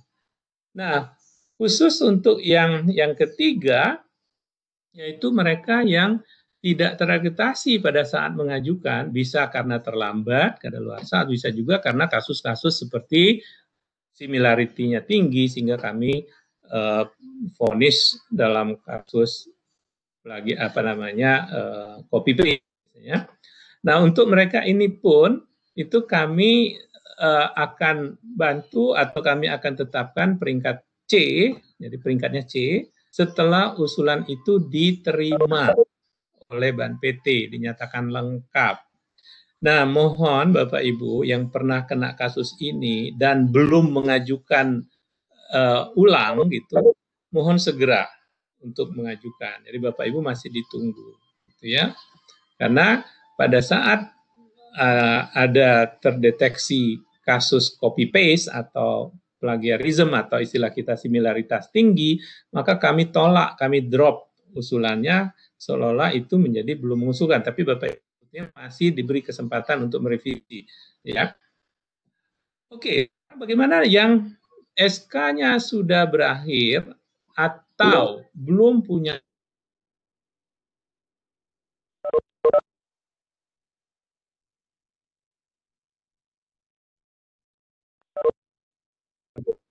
Nah, khusus untuk yang ketiga, yaitu mereka yang tidak terakreditasi pada saat mengajukan, bisa karena terlambat, kadaluarsa, bisa juga karena kasus-kasus seperti similarity-nya tinggi, sehingga kami vonis dalam kasus lagi copy paste, ya. Nah, untuk mereka ini pun itu kami akan bantu atau kami akan tetapkan peringkat C, jadi peringkatnya C, setelah usulan itu diterima oleh Ban PT, dinyatakan lengkap. Nah, mohon Bapak Ibu yang pernah kena kasus ini dan belum mengajukan ulang gitu, mohon segera untuk mengajukan. Jadi Bapak Ibu masih ditunggu, gitu ya. Karena pada saat ada terdeteksi kasus copy paste atau plagiarisme atau istilah kita similaritas tinggi, maka kami tolak, kami drop usulannya seolah-olah itu menjadi belum mengusulkan, tapi Bapak Ibu masih diberi kesempatan untuk merevisi, ya. Oke, bagaimana yang SK-nya sudah berakhir atau belum punya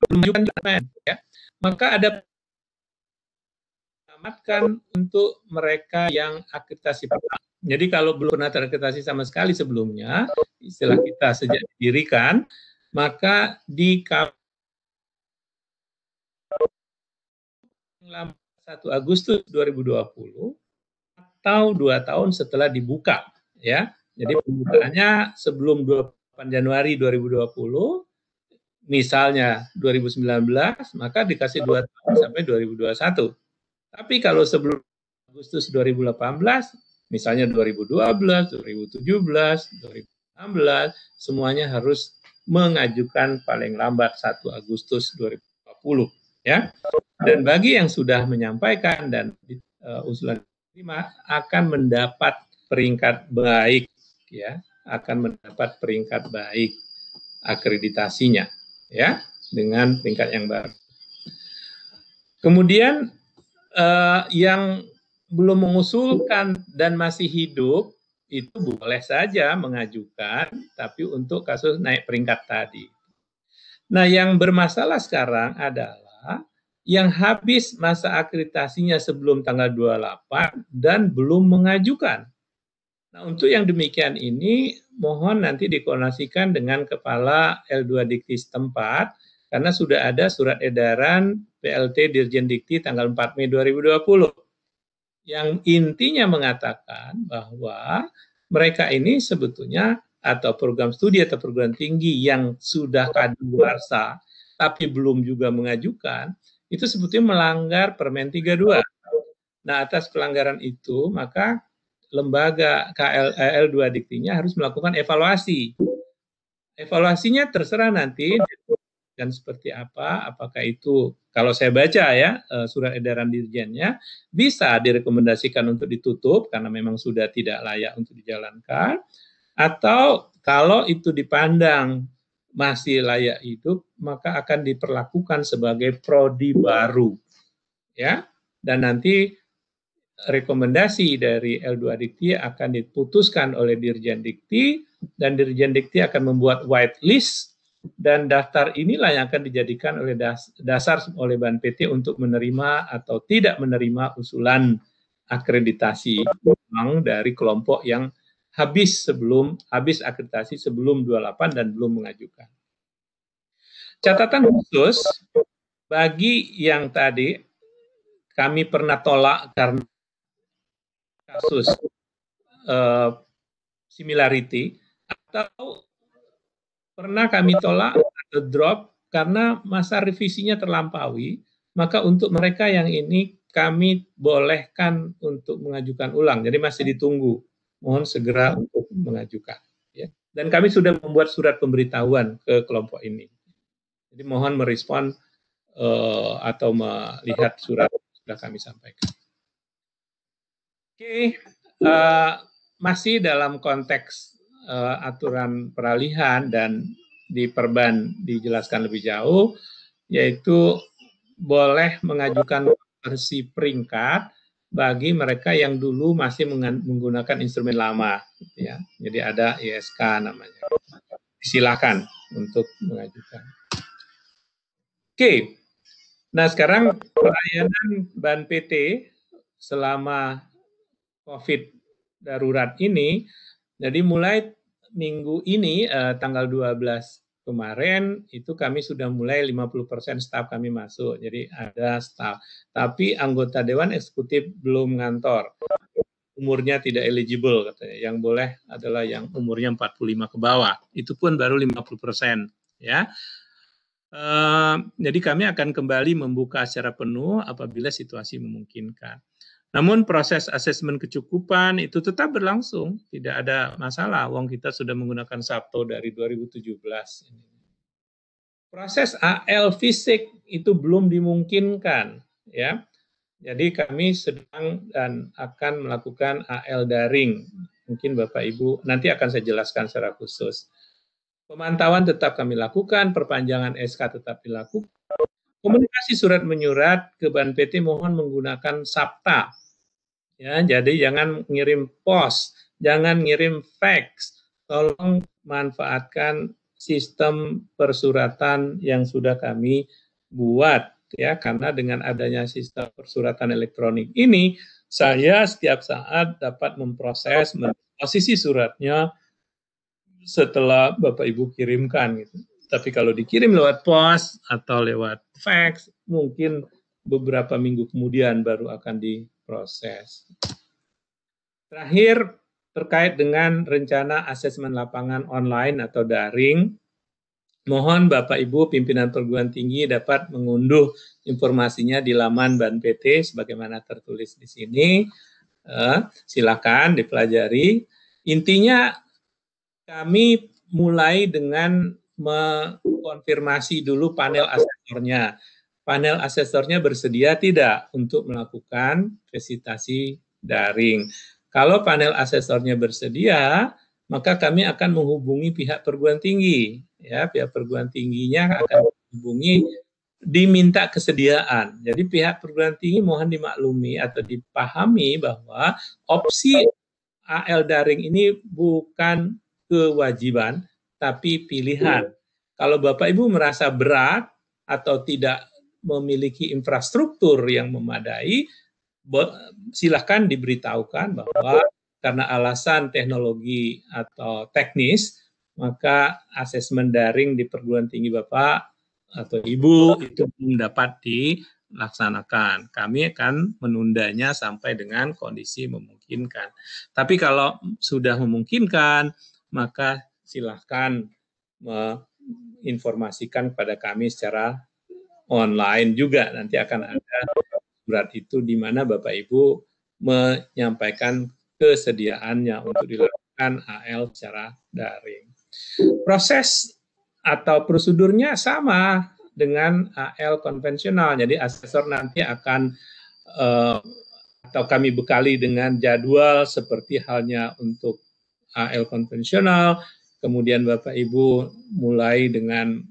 menunjukkan dokumen, ya, maka ada menyelamatkan untuk mereka yang akreditasi pertama. Jadi kalau belum pernah terakreditasi sama sekali sebelumnya, istilah kita sejak didirikan, maka di 1 Agustus 2020 atau 2 tahun setelah dibuka, ya. Jadi pembukaannya sebelum 28 Januari 2020, misalnya 2019, maka dikasih 2 tahun sampai 2021. Tapi kalau sebelum Agustus 2018, misalnya 2012, 2017, 2016, semuanya harus mengajukan paling lambat 1 Agustus 2020, ya. Dan bagi yang sudah menyampaikan dan usulan diterima akan mendapat peringkat baik, ya, akan mendapat peringkat baik akreditasinya, ya, dengan peringkat yang baru. Kemudian yang belum mengusulkan dan masih hidup itu boleh saja mengajukan, tapi untuk kasus naik peringkat tadi. Nah, yang bermasalah sekarang adalah yang habis masa akreditasinya sebelum tanggal 28 dan belum mengajukan. Nah, untuk yang demikian ini, mohon nanti dikoordinasikan dengan Kepala L2 Dikti setempat, karena sudah ada surat edaran PLT Dirjen Dikti tanggal 4 Mei 2020, yang intinya mengatakan bahwa mereka ini sebetulnya atau program studi atau perguruan tinggi yang sudah kadaluarsa, tapi belum juga mengajukan, itu sebetulnya melanggar Permen 32. Nah, atas pelanggaran itu, maka lembaga L2 Diktinya harus melakukan evaluasi. Evaluasinya terserah nanti dan seperti apa, apakah itu, kalau saya baca ya, surat edaran dirjennya, bisa direkomendasikan untuk ditutup karena memang sudah tidak layak untuk dijalankan, atau kalau itu dipandang masih layak hidup, maka akan diperlakukan sebagai prodi baru. Ya, dan nanti rekomendasi dari L2 Dikti akan diputuskan oleh Dirjen Dikti, dan Dirjen Dikti akan membuat whitelist, dan daftar inilah yang akan dijadikan oleh dasar oleh BANPT untuk menerima atau tidak menerima usulan akreditasi dari kelompok yang habis akreditasi sebelum 28 dan belum mengajukan. Catatan khusus bagi yang tadi kami pernah tolak karena kasus similarity, atau pernah kami tolak atau drop karena masa revisinya terlampaui, maka untuk mereka yang ini kami bolehkan untuk mengajukan ulang, jadi masih ditunggu, mohon segera untuk mengajukan. Ya. Dan kami sudah membuat surat pemberitahuan ke kelompok ini, jadi mohon merespon atau melihat surat yang sudah kami sampaikan. Oke, masih dalam konteks aturan peralihan dan di Perban dijelaskan lebih jauh, yaitu boleh mengajukan versi peringkat bagi mereka yang dulu masih menggunakan instrumen lama, ya. Jadi ada ISK namanya. Silakan untuk mengajukan. Oke, nah sekarang pelayanan BANPT selama COVID darurat ini, jadi mulai minggu ini tanggal 12 kemarin itu kami sudah mulai 50% staf kami masuk, jadi ada staf. Tapi anggota Dewan Eksekutif belum ngantor, umurnya tidak eligible katanya. Yang boleh adalah yang umurnya 45 ke bawah, itu pun baru 50%. Ya. Jadi kami akan kembali membuka secara penuh apabila situasi memungkinkan. Namun proses asesmen kecukupan itu tetap berlangsung, tidak ada masalah. Wong kita sudah menggunakan Sabto dari 2017. Proses AL fisik itu belum dimungkinkan, ya. Jadi kami sedang dan akan melakukan AL daring. Mungkin Bapak Ibu nanti akan saya jelaskan secara khusus. Pemantauan tetap kami lakukan, perpanjangan SK tetap dilakukan. Komunikasi surat menyurat ke BANPT mohon menggunakan SAPTA. Ya, jadi jangan ngirim pos, jangan ngirim fax. Tolong manfaatkan sistem persuratan yang sudah kami buat, ya, karena dengan adanya sistem persuratan elektronik ini, saya setiap saat dapat memproses posisi suratnya setelah Bapak Ibu kirimkan, gitu. Tapi kalau dikirim lewat pos atau lewat fax, mungkin beberapa minggu kemudian baru akan diproses. Terakhir, terkait dengan rencana asesmen lapangan online atau daring, mohon Bapak Ibu pimpinan perguruan tinggi dapat mengunduh informasinya di laman BANPT sebagaimana tertulis di sini. Silakan dipelajari. Intinya kami mulai dengan mengkonfirmasi dulu panel asesornya. Panel asesornya bersedia tidak untuk melakukan visitasi daring. Kalau panel asesornya bersedia, maka kami akan menghubungi pihak perguruan tinggi. Ya, pihak perguruan tingginya akan menghubungi, diminta kesediaan. Jadi pihak perguruan tinggi mohon dimaklumi atau dipahami bahwa opsi AL daring ini bukan kewajiban, tapi pilihan. Kalau Bapak Ibu merasa berat atau tidak memiliki infrastruktur yang memadai, silahkan diberitahukan bahwa karena alasan teknologi atau teknis, maka asesmen daring di perguruan tinggi Bapak atau Ibu itu belum dapat dilaksanakan. Kami akan menundanya sampai dengan kondisi memungkinkan. Tapi kalau sudah memungkinkan, maka silahkan menginformasikan kepada kami secara online juga. Nanti akan ada surat itu di mana Bapak Ibu menyampaikan kesediaannya untuk dilakukan AL secara daring. Proses atau prosedurnya sama dengan AL konvensional. Jadi asesor nanti akan atau kami bekali dengan jadwal seperti halnya untuk AL konvensional. Kemudian Bapak Ibu mulai dengan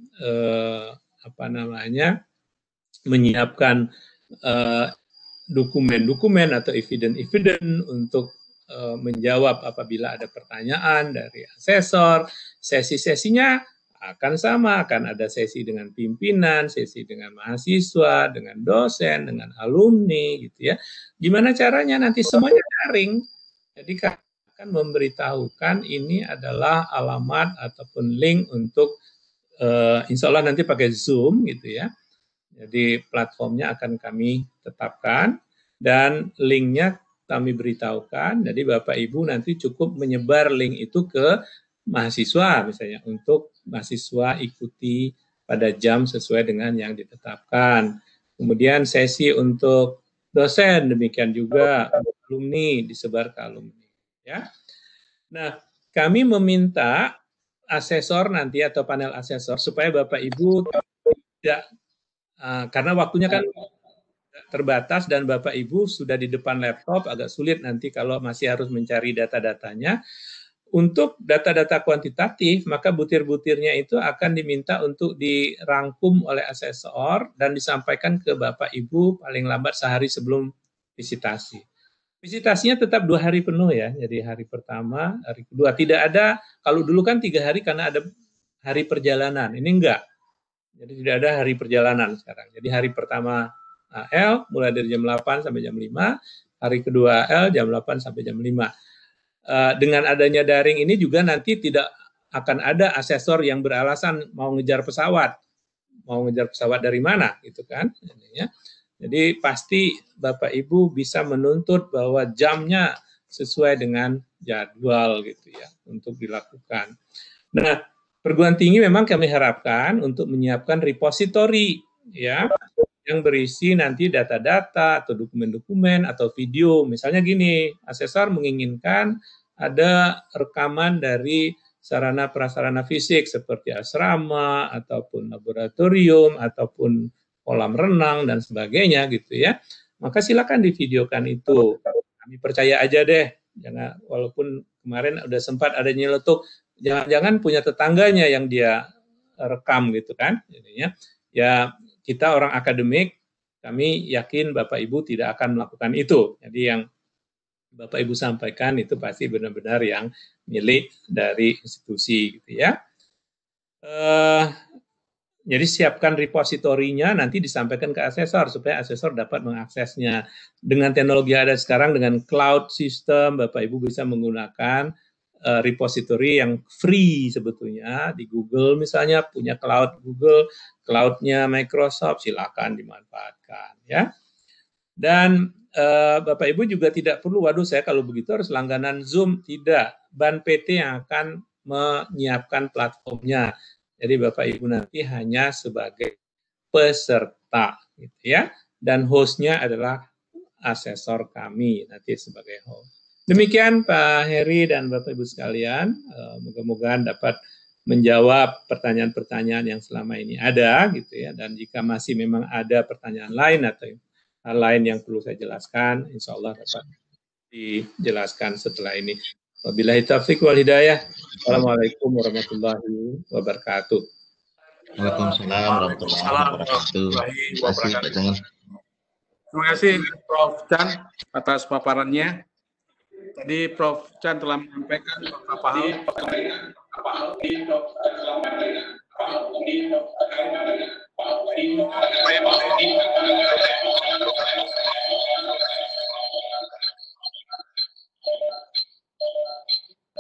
menyiapkan dokumen-dokumen atau eviden-eviden untuk menjawab apabila ada pertanyaan dari asesor. Sesi-sesinya akan sama, akan ada sesi dengan pimpinan, sesi dengan mahasiswa, dengan dosen, dengan alumni, gitu ya. Gimana caranya nanti semuanya daring. Jadi akan memberitahukan ini adalah alamat ataupun link untuk insya Allah nanti pakai Zoom, gitu ya. Jadi platformnya akan kami tetapkan dan linknya kami beritahukan. Jadi Bapak Ibu nanti cukup menyebar link itu ke mahasiswa misalnya untuk mahasiswa ikuti pada jam sesuai dengan yang ditetapkan. Kemudian sesi untuk dosen demikian juga alumni disebar ke alumni. Ya. Nah, kami meminta asesor nanti atau panel asesor supaya Bapak Ibu tidak karena waktunya kan terbatas dan Bapak Ibu sudah di depan laptop agak sulit nanti kalau masih harus mencari data-datanya. Untuk data-data kuantitatif, maka butir-butirnya itu akan diminta untuk dirangkum oleh asesor dan disampaikan ke Bapak Ibu paling lambat sehari sebelum visitasi. Visitasinya tetap 2 hari penuh ya, jadi hari pertama, hari kedua. Tidak ada, kalau dulu kan 3 hari karena ada hari perjalanan, ini enggak. Jadi tidak ada hari perjalanan sekarang. Jadi hari pertama AL mulai dari jam 8 sampai jam 5, hari kedua AL jam 8 sampai jam 5. Dengan adanya daring ini juga nanti tidak akan ada asesor yang beralasan mau ngejar pesawat dari mana gitu kan. Jadi pasti Bapak Ibu bisa menuntut bahwa jamnya sesuai dengan jadwal gitu ya untuk dilakukan. Nah, perguruan tinggi memang kami harapkan untuk menyiapkan repository ya yang berisi nanti data-data atau dokumen-dokumen atau video. Misalnya gini, asesor menginginkan ada rekaman dari sarana prasarana fisik seperti asrama ataupun laboratorium ataupun kolam renang dan sebagainya gitu ya. Maka silakan divideokan itu. Kami percaya aja deh. Jangan, walaupun kemarin udah sempat ada nyeletuk, jangan-jangan punya tetangganya yang dia rekam gitu kan. Jadinya ya kita orang akademik, kami yakin Bapak Ibu tidak akan melakukan itu. Jadi yang Bapak Ibu sampaikan itu pasti benar-benar yang milik dari institusi gitu ya. Jadi siapkan repositorinya, nanti disampaikan ke asesor supaya asesor dapat mengaksesnya. Dengan teknologi yang ada sekarang, dengan cloud system, Bapak Ibu bisa menggunakan repository yang free sebetulnya di Google misalnya, punya cloud Google, cloud-nya Microsoft, silakan dimanfaatkan ya. Dan Bapak Ibu juga tidak perlu, waduh saya kalau begitu harus langganan Zoom, tidak. Ban PT yang akan menyiapkan platformnya. Jadi Bapak Ibu nanti hanya sebagai peserta gitu ya. Dan host-nya adalah asesor kami nanti sebagai host. Demikian Pak Heri dan Bapak Ibu sekalian, moga-moga dapat menjawab pertanyaan-pertanyaan yang selama ini ada gitu ya. Dan jika masih memang ada pertanyaan lain atau hal lain yang perlu saya jelaskan, insya Allah dapat dijelaskan setelah ini. Wabillahi taufiq wal hidayah. Assalamualaikum warahmatullahi wabarakatuh. Waalaikumsalam warahmatullahi wabarakatuh. Terima kasih Pak Jangan. Terima kasih Prof. Chan atas paparannya. Tadi Prof. Chan telah menyampaikan beberapa hal.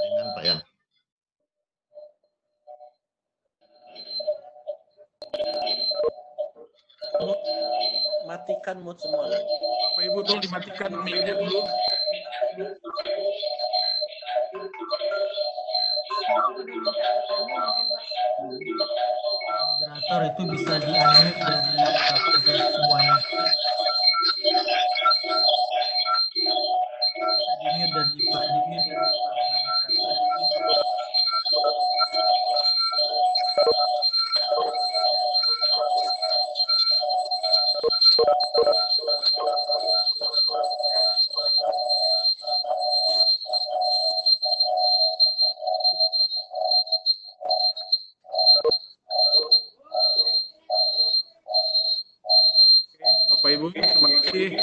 Dengan Pak Yan. Matikan mood semua. Bapak Ibu tolong dimatikan mic-nya dulu. Moderator moderator itu bisa di-unmute dari semuanya. Bisa di-mute dan di-mute. Bapak Ibu, terima kasih.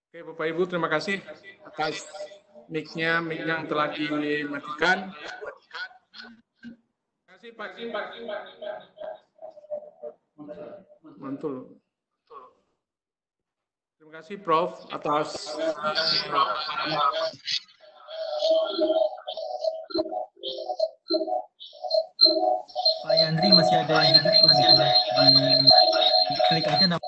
Oke, Bapak Ibu, terima kasih atas mic-nya yang telah dimatikan. Terima kasih Pak. Mantul. Terima kasih Prof atas Pak Yandri masih ada yang hidup di klik aja nama.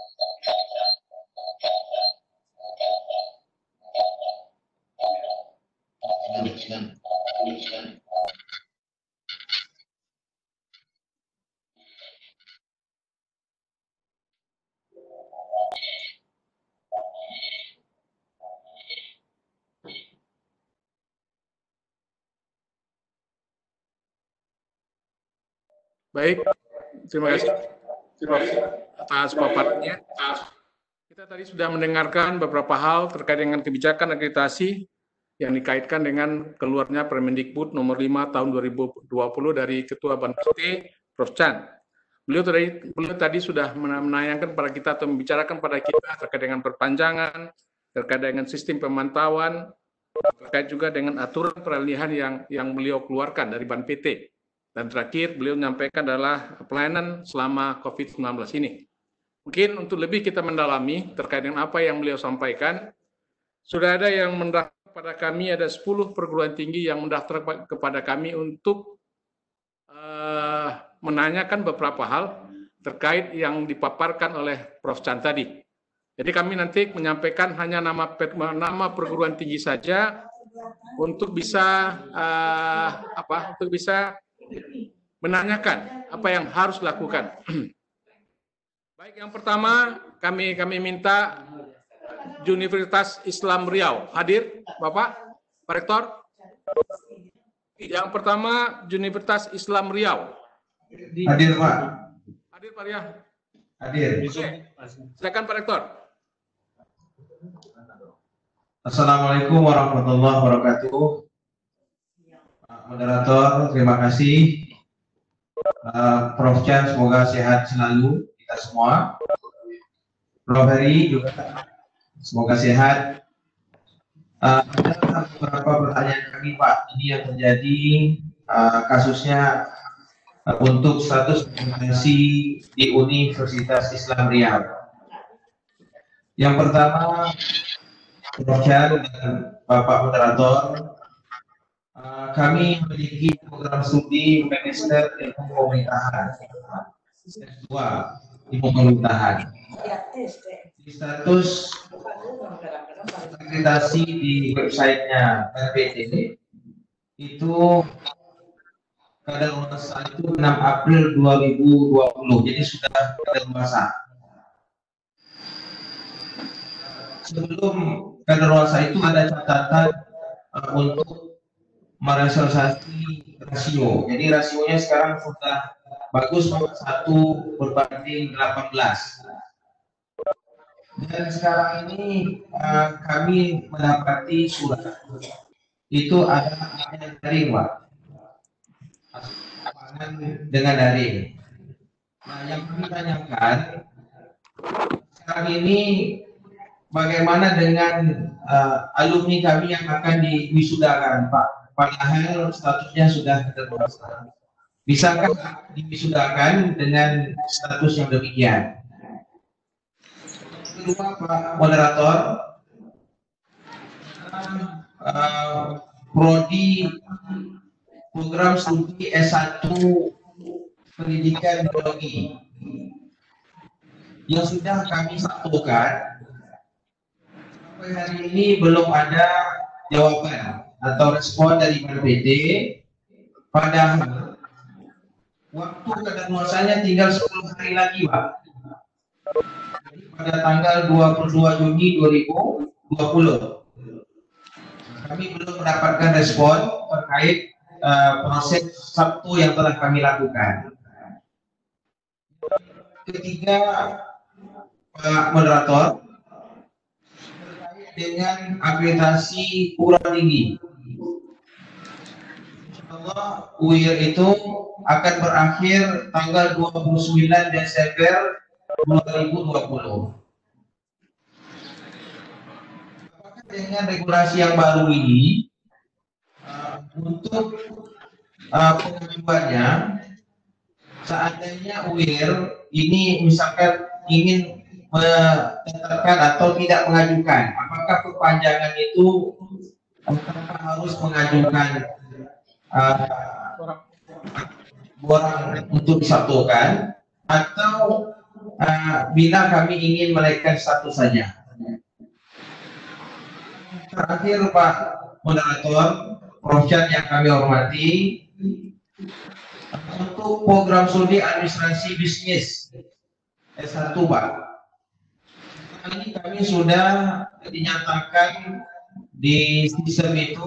baik. Terima kasih atas paparannya. Kita tadi sudah mendengarkan beberapa hal terkait dengan kebijakan akreditasi yang dikaitkan dengan keluarnya Permendikbud nomor 5 tahun 2020 dari Ketua BANPT, Prof. Chan. Beliau tadi sudah menayangkan pada kita atau membicarakan pada kita terkait dengan perpanjangan, terkait dengan sistem pemantauan, terkait juga dengan aturan peralihan yang beliau keluarkan dari BANPT. Dan terakhir beliau menyampaikan adalah pelayanan selama COVID-19 ini. Mungkin untuk lebih kita mendalami terkait dengan apa yang beliau sampaikan, sudah ada yang mendaftar kepada kami, ada 10 perguruan tinggi yang mendaftar kepada kami untuk menanyakan beberapa hal terkait yang dipaparkan oleh Prof. Chan tadi. Jadi kami nanti menyampaikan hanya nama perguruan tinggi saja untuk bisa untuk bisa menanyakan apa yang harus dilakukan. Baik, yang pertama kami minta Universitas Islam Riau. Hadir, Bapak, Pak Rektor? Yang pertama, Universitas Islam Riau. Hadir, Pak. Hadir, Pak Riau. Hadir. Silakan, Pak Rektor. Assalamualaikum warahmatullahi wabarakatuh. Pak Moderator, terima kasih. Prof. Chan, semoga sehat selalu kita semua. Prof. Heri juga semoga sehat. Ada beberapa pertanyaan kami, Pak. Ini yang terjadi kasusnya untuk status akreditasi di Universitas Islam Riau. Yang pertama, Prof. Chan dan Bapak Moderator, kami memiliki program studi Magister Ilmu Pemerintahan S2 Ilmu Pemerintahan. Di status akreditasi di websitenya BANPT itu kadaluarsa itu 6 April 2020, jadi sudah kadaluarsa. Sebelum kadaluarsa itu ada catatan untuk merasionalisasi rasio. Jadi rasionya sekarang sudah bagus, 1/18. Dan sekarang ini kami mendapati surat itu ada yang daring, Pak. Dengan daring. Nah, yang kami tanyakan sekarang ini bagaimana dengan alumni kami yang akan diwisudakan, Pak? Padahal statusnya sudah kadaluarsa. Bisakah diwisudakan dengan status yang demikian? Kedua, Pak Moderator, prodi program studi S1 Pendidikan Biologi yang sudah kami satukan sampai hari ini belum ada jawaban atau respon dari BANPT, padahal waktu kadaluarsanya tinggal 10 hari lagi, Pak. Jadi pada tanggal 22 Juni 2020. Kami belum mendapatkan respon terkait proses Sabtu yang telah kami lakukan. Ketiga, Pak Moderator, terkait dengan akreditasi perguruan tinggi. Insyaallah UIR itu akan berakhir tanggal 29 Desember 2020. Dengan regulasi yang baru ini, untuk pengajuannya, seandainya UIR ini misalkan ingin menetapkan atau tidak mengajukan, apakah perpanjangan itu apakah harus mengajukan borang untuk disatukan, atau bila kami ingin menaikkan status saja. Terakhir, Pak Moderator, Prof. Chan yang kami hormati, untuk program studi administrasi bisnis S1, Pak, ini kami sudah dinyatakan di sistem itu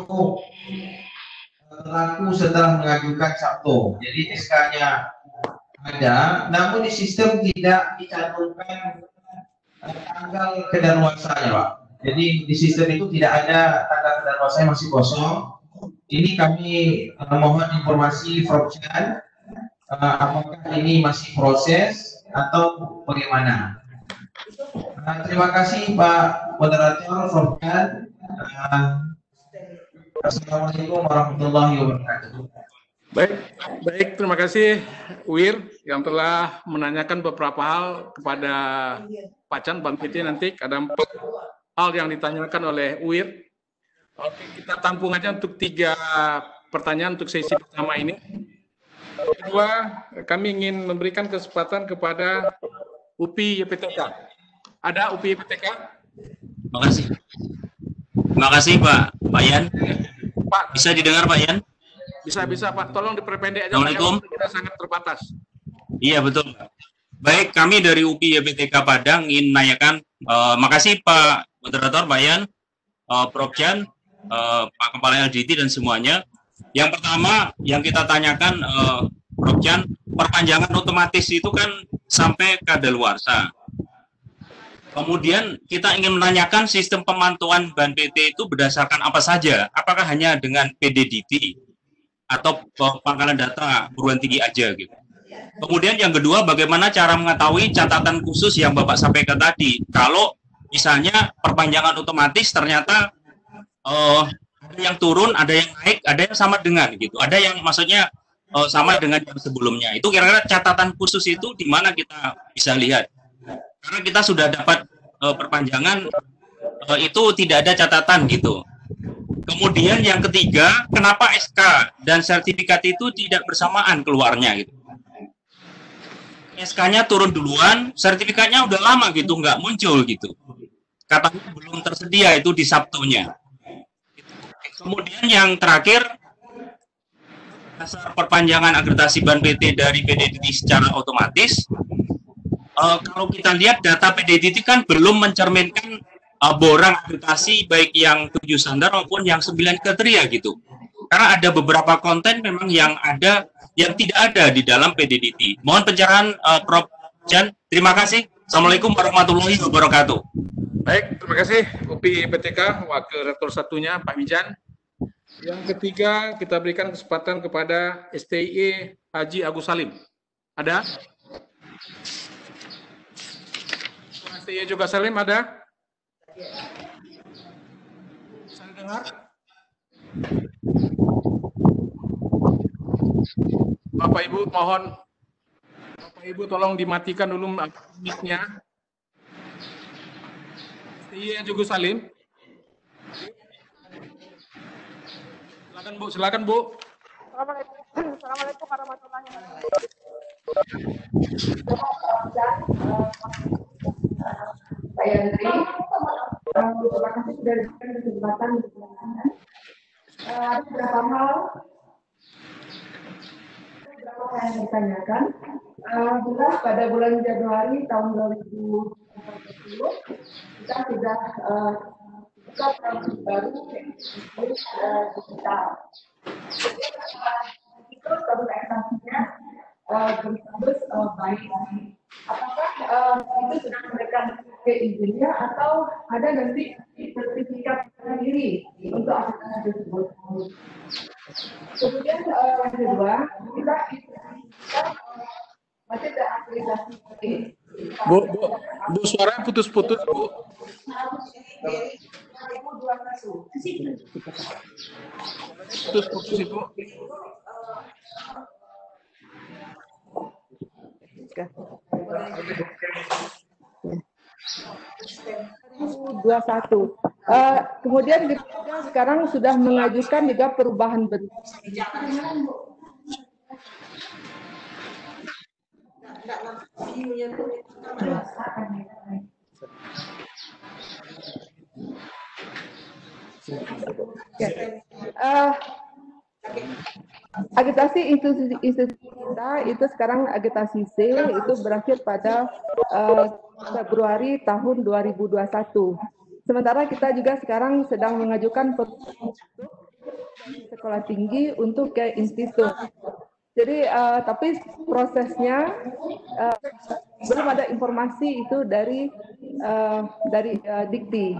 berlaku setelah mengajukan Sabtu. Jadi SK-nya ada, namun di sistem tidak dicantumkan tanggal kedaluarsanya, Pak. Jadi di sistem itu tidak ada tanggal kedaluarsanya, masih kosong. Ini kami mohon informasi Prof. Chan, apakah ini masih proses atau bagaimana? Terima kasih Pak Moderator, Prof. Chan. Assalamualaikum warahmatullahi wabarakatuh. Baik, terima kasih UIR yang telah menanyakan beberapa hal kepada Pak Chan, Bang Piti. Nanti ada 4 hal yang ditanyakan oleh UIR. Oke, kita tampung aja untuk 3 pertanyaan untuk sesi pertama ini. Kedua, kami ingin memberikan kesempatan kepada UPI YPTK. Ada UPI YPTK? Terima kasih Pak Yan. Pak, Bisa didengar Pak Yan? bisa Pak. Tolong diperpendek aja. Assalamualaikum. Kita sangat terbatas. Iya betul. Baik, kami dari UPI YPTK Padang ingin menanyakan, makasih Pak Moderator, Pak Yan, Prof. Chan, Pak Kepala LDT dan semuanya. Yang pertama yang kita tanyakan, Prof. Chan, perpanjangan otomatis itu kan sampai kadaluarsa. Kemudian kita ingin menanyakan sistem pemantauan Ban PT itu berdasarkan apa saja? Apakah hanya dengan PDDT atau pangkalan data perguruan tinggi aja gitu? Kemudian yang kedua, bagaimana cara mengetahui catatan khusus yang Bapak sampaikan tadi? Kalau misalnya perpanjangan otomatis ternyata ada yang turun, ada yang naik, ada yang sama dengan gitu. Ada yang maksudnya sama dengan yang sebelumnya. Itu kira-kira catatan khusus itu di mana kita bisa lihat? Karena kita sudah dapat perpanjangan itu tidak ada catatan gitu. Kemudian yang ketiga, kenapa SK dan sertifikat itu tidak bersamaan keluarnya gitu? SK-nya turun duluan, sertifikatnya udah lama gitu, nggak muncul gitu. Katanya belum tersedia itu di Sabtunya. Kemudian yang terakhir, dasar perpanjangan akreditasi Ban PT dari PDDT secara otomatis. Kalau kita lihat data PDDT kan belum mencerminkan borang akreditasi baik yang 7 standar maupun yang 9 kriteria gitu. Karena ada beberapa konten memang yang ada yang tidak ada di dalam PDDT. Mohon pencerahan Prof. Chan. Terima kasih. Assalamualaikum warahmatullahi wabarakatuh. Baik, terima kasih UPI YPTK, Wakil Rektor satunya Pak Mijan. Yang ketiga, kita berikan kesempatan kepada STIE Haji Agus Salim. Ada? STIE juga Salim ada? Bisa dengar? Bapak Ibu mohon, Bapak Ibu tolong dimatikan dulu mic-nya. Iya juga Salim. Silakan Bu, silakan Bu. Assalamualaikum warahmatullahi wabarakatuh. Pak Yandri, terima kasih sudah diberikan kesempatan untuk menanyakan. Ada beberapa hal yang ditanyakan, jelas pada bulan Januari tahun 2020 kita sudah buka program baru digital. Jadi itu komunikasinya berstatus baik. Apakah itu sudah memberikan izinnya atau ada nanti sertifikat sendiri untuk aplikasi tersebut? Kemudian yang kedua, kita masih ada aplikasi Bu, suara putus-putus, Bu. 2021. Putus-putus, Ibu. Kemudian kita sekarang sudah mengajukan juga perubahan bentuk. Agitasi institusi kita itu sekarang agitasi C itu berakhir pada Februari tahun 2021. Sementara kita juga sekarang sedang mengajukan sekolah tinggi untuk ke institut. Jadi tapi prosesnya belum ada informasi itu dari Dikti.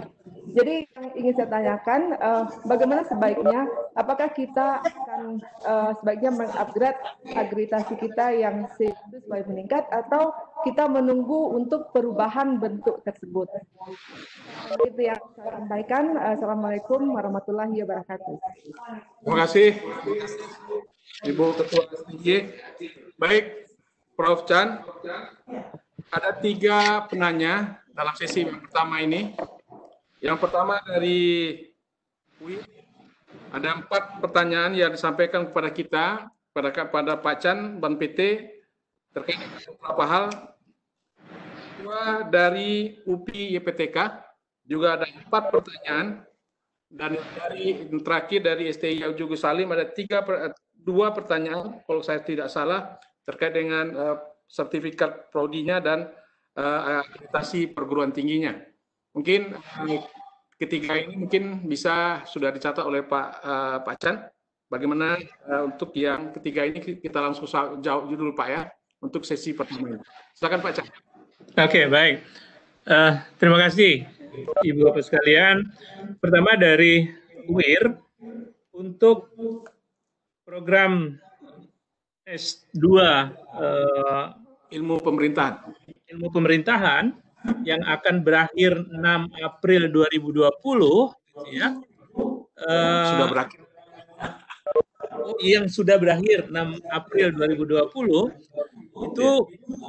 Jadi yang ingin saya tanyakan, bagaimana sebaiknya, apakah kita akan sebaiknya mengupgrade akreditasi kita yang C itu supaya meningkat, atau kita menunggu untuk perubahan bentuk tersebut? Itu yang saya sampaikan. Assalamualaikum warahmatullahi wabarakatuh. Terima kasih, Ibu Ketua STJ. Baik, Prof. Chan, ada 3 penanya dalam sesi yang pertama ini. Yang pertama dari UI, ada 4 pertanyaan yang disampaikan kepada kita, pada Pak Chan, Ban PT, terkait dengan beberapa hal. 2 dari UPI YPTK, juga ada 4 pertanyaan. Dan dari terakhir dari STI Aujugo Salim ada 2 pertanyaan, kalau saya tidak salah, terkait dengan sertifikat prodinya dan akreditasi perguruan tingginya. Mungkin ketiga ini mungkin bisa sudah dicatat oleh Pak Chan. Bagaimana untuk yang ketiga ini kita langsung jawab dulu Pak ya, untuk sesi pertama ini. Silakan Pak Chan. Oke, baik. Terima kasih Ibu Bapak sekalian. Pertama dari UIR, untuk program S2 ilmu pemerintahan yang akan berakhir 6 April 2020, ya. Sudah berakhir. Yang sudah berakhir 6 April 2020 itu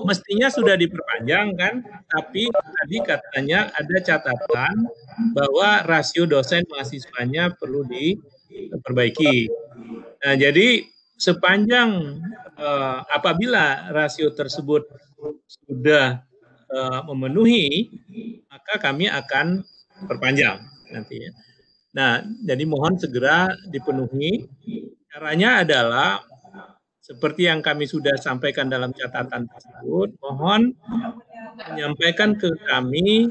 mestinya sudah diperpanjang kan, tapi tadi katanya ada catatan bahwa rasio dosen mahasiswanya perlu diperbaiki. Nah, jadi sepanjang apabila rasio tersebut sudah memenuhi, maka kami akan perpanjang nantinya. Nah, jadi mohon segera dipenuhi. Caranya adalah seperti yang kami sudah sampaikan dalam catatan tersebut, mohon menyampaikan ke kami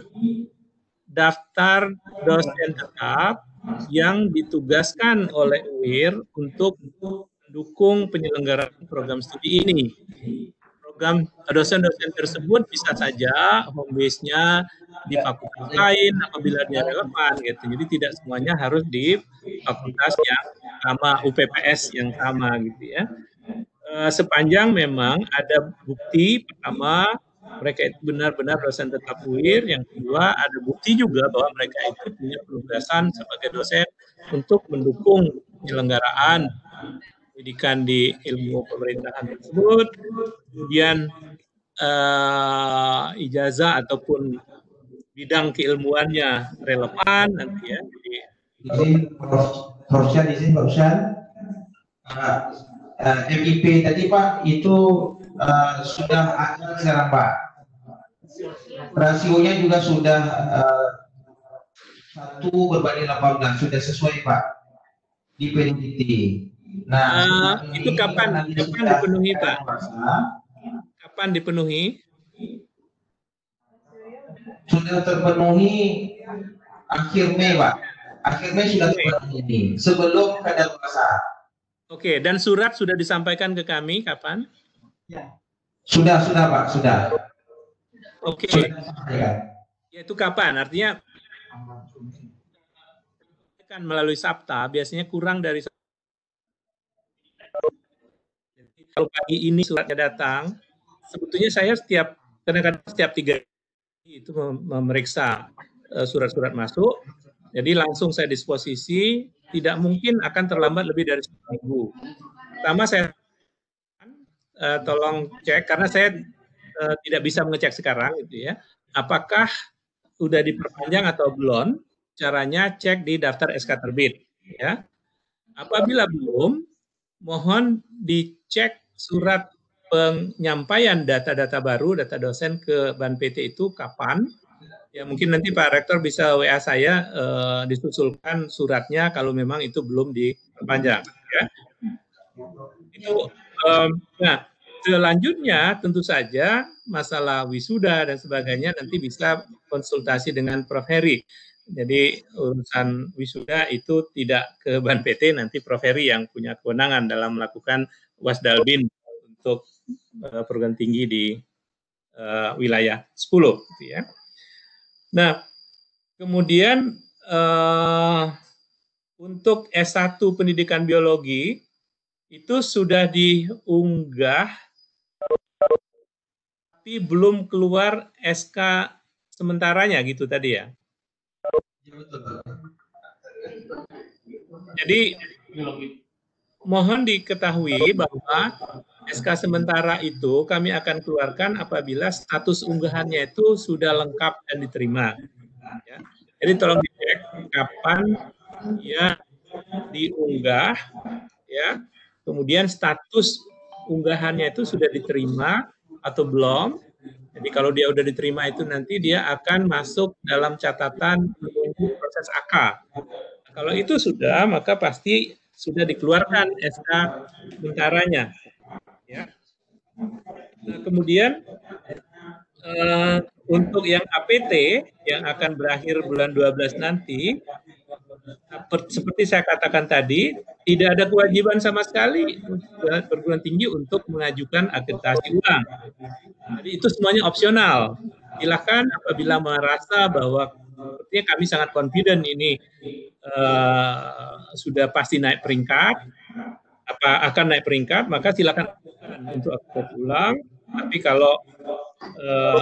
daftar dosen tetap yang ditugaskan oleh UIR untuk mendukung penyelenggaraan program studi ini. Program dosen-dosen tersebut bisa saja home base-nya di fakultas lain apabila dia relevan gitu. Jadi tidak semuanya harus di fakultas yang sama, UPPS yang sama gitu ya. Sepanjang memang ada bukti, pertama mereka itu benar-benar dosen tetap UIR, yang kedua ada bukti juga bahwa mereka itu punya penugasan sebagai dosen untuk mendukung penyelenggaraan pendidikan di ilmu pemerintahan tersebut, kemudian ijazah ataupun bidang keilmuannya relevan nanti ya. Jadi, izin MIP tadi Pak itu sudah ada sekarang Pak. Rasionya juga sudah 1/18 sudah sesuai Pak di PDDT. Nah, itu kapan dipenuhi, Pak? Kapan dipenuhi? Sudah terpenuhi akhir Mei, Pak. Akhir Mei sudah terpenuhi sebelum kadaluarsa. Oke, dan surat sudah disampaikan ke kami kapan? Sudah Pak, sudah. Oke. Ya, itu kapan? Artinya kan melalui SAPTA biasanya kurang dari. Jadi, kalau pagi ini suratnya datang, sebetulnya saya kadang-kadang setiap 3 hari itu memeriksa surat-surat masuk. Jadi langsung saya disposisi, tidak mungkin akan terlambat lebih dari 1 minggu. Pertama saya tolong cek, karena saya tidak bisa mengecek sekarang gitu ya, apakah sudah diperpanjang atau belum. Caranya cek di daftar SK terbit ya. Apabila belum, mohon dicek surat penyampaian data-data baru, data dosen ke Ban PT itu kapan. Ya mungkin nanti Pak Rektor bisa WA saya disusulkan suratnya kalau memang itu belum diperpanjang ya. Itu nah, selanjutnya tentu saja masalah wisuda dan sebagainya nanti bisa konsultasi dengan Prof. Heri. Jadi urusan wisuda itu tidak ke Ban PT, nanti Prof. Heri yang punya kewenangan dalam melakukan wasdalbin untuk perguruan tinggi di wilayah 10 gitu ya. Nah, kemudian untuk S1 pendidikan biologi itu sudah diunggah tapi belum keluar SK sementaranya gitu tadi ya. Jadi mohon diketahui bahwa SK sementara itu kami akan keluarkan apabila status unggahannya itu sudah lengkap dan diterima. Ya. Jadi tolong dicek kapan dia diunggah, ya. Kemudian status unggahannya itu sudah diterima atau belum. Jadi kalau dia sudah diterima itu nanti dia akan masuk dalam catatan menunggu proses AK. Nah, kalau itu sudah, maka pasti sudah dikeluarkan SK sementaranya. Ya. Nah, kemudian untuk yang APT yang akan berakhir bulan 12 nanti, seperti saya katakan tadi, tidak ada kewajiban sama sekali perguruan tinggi untuk mengajukan akreditasi ulang. Jadi itu semuanya opsional. Silakan apabila merasa bahwa sepertinya kami sangat confident ini sudah pasti naik peringkat, akan naik peringkat, maka silakan untuk akreditasi ulang. Tapi kalau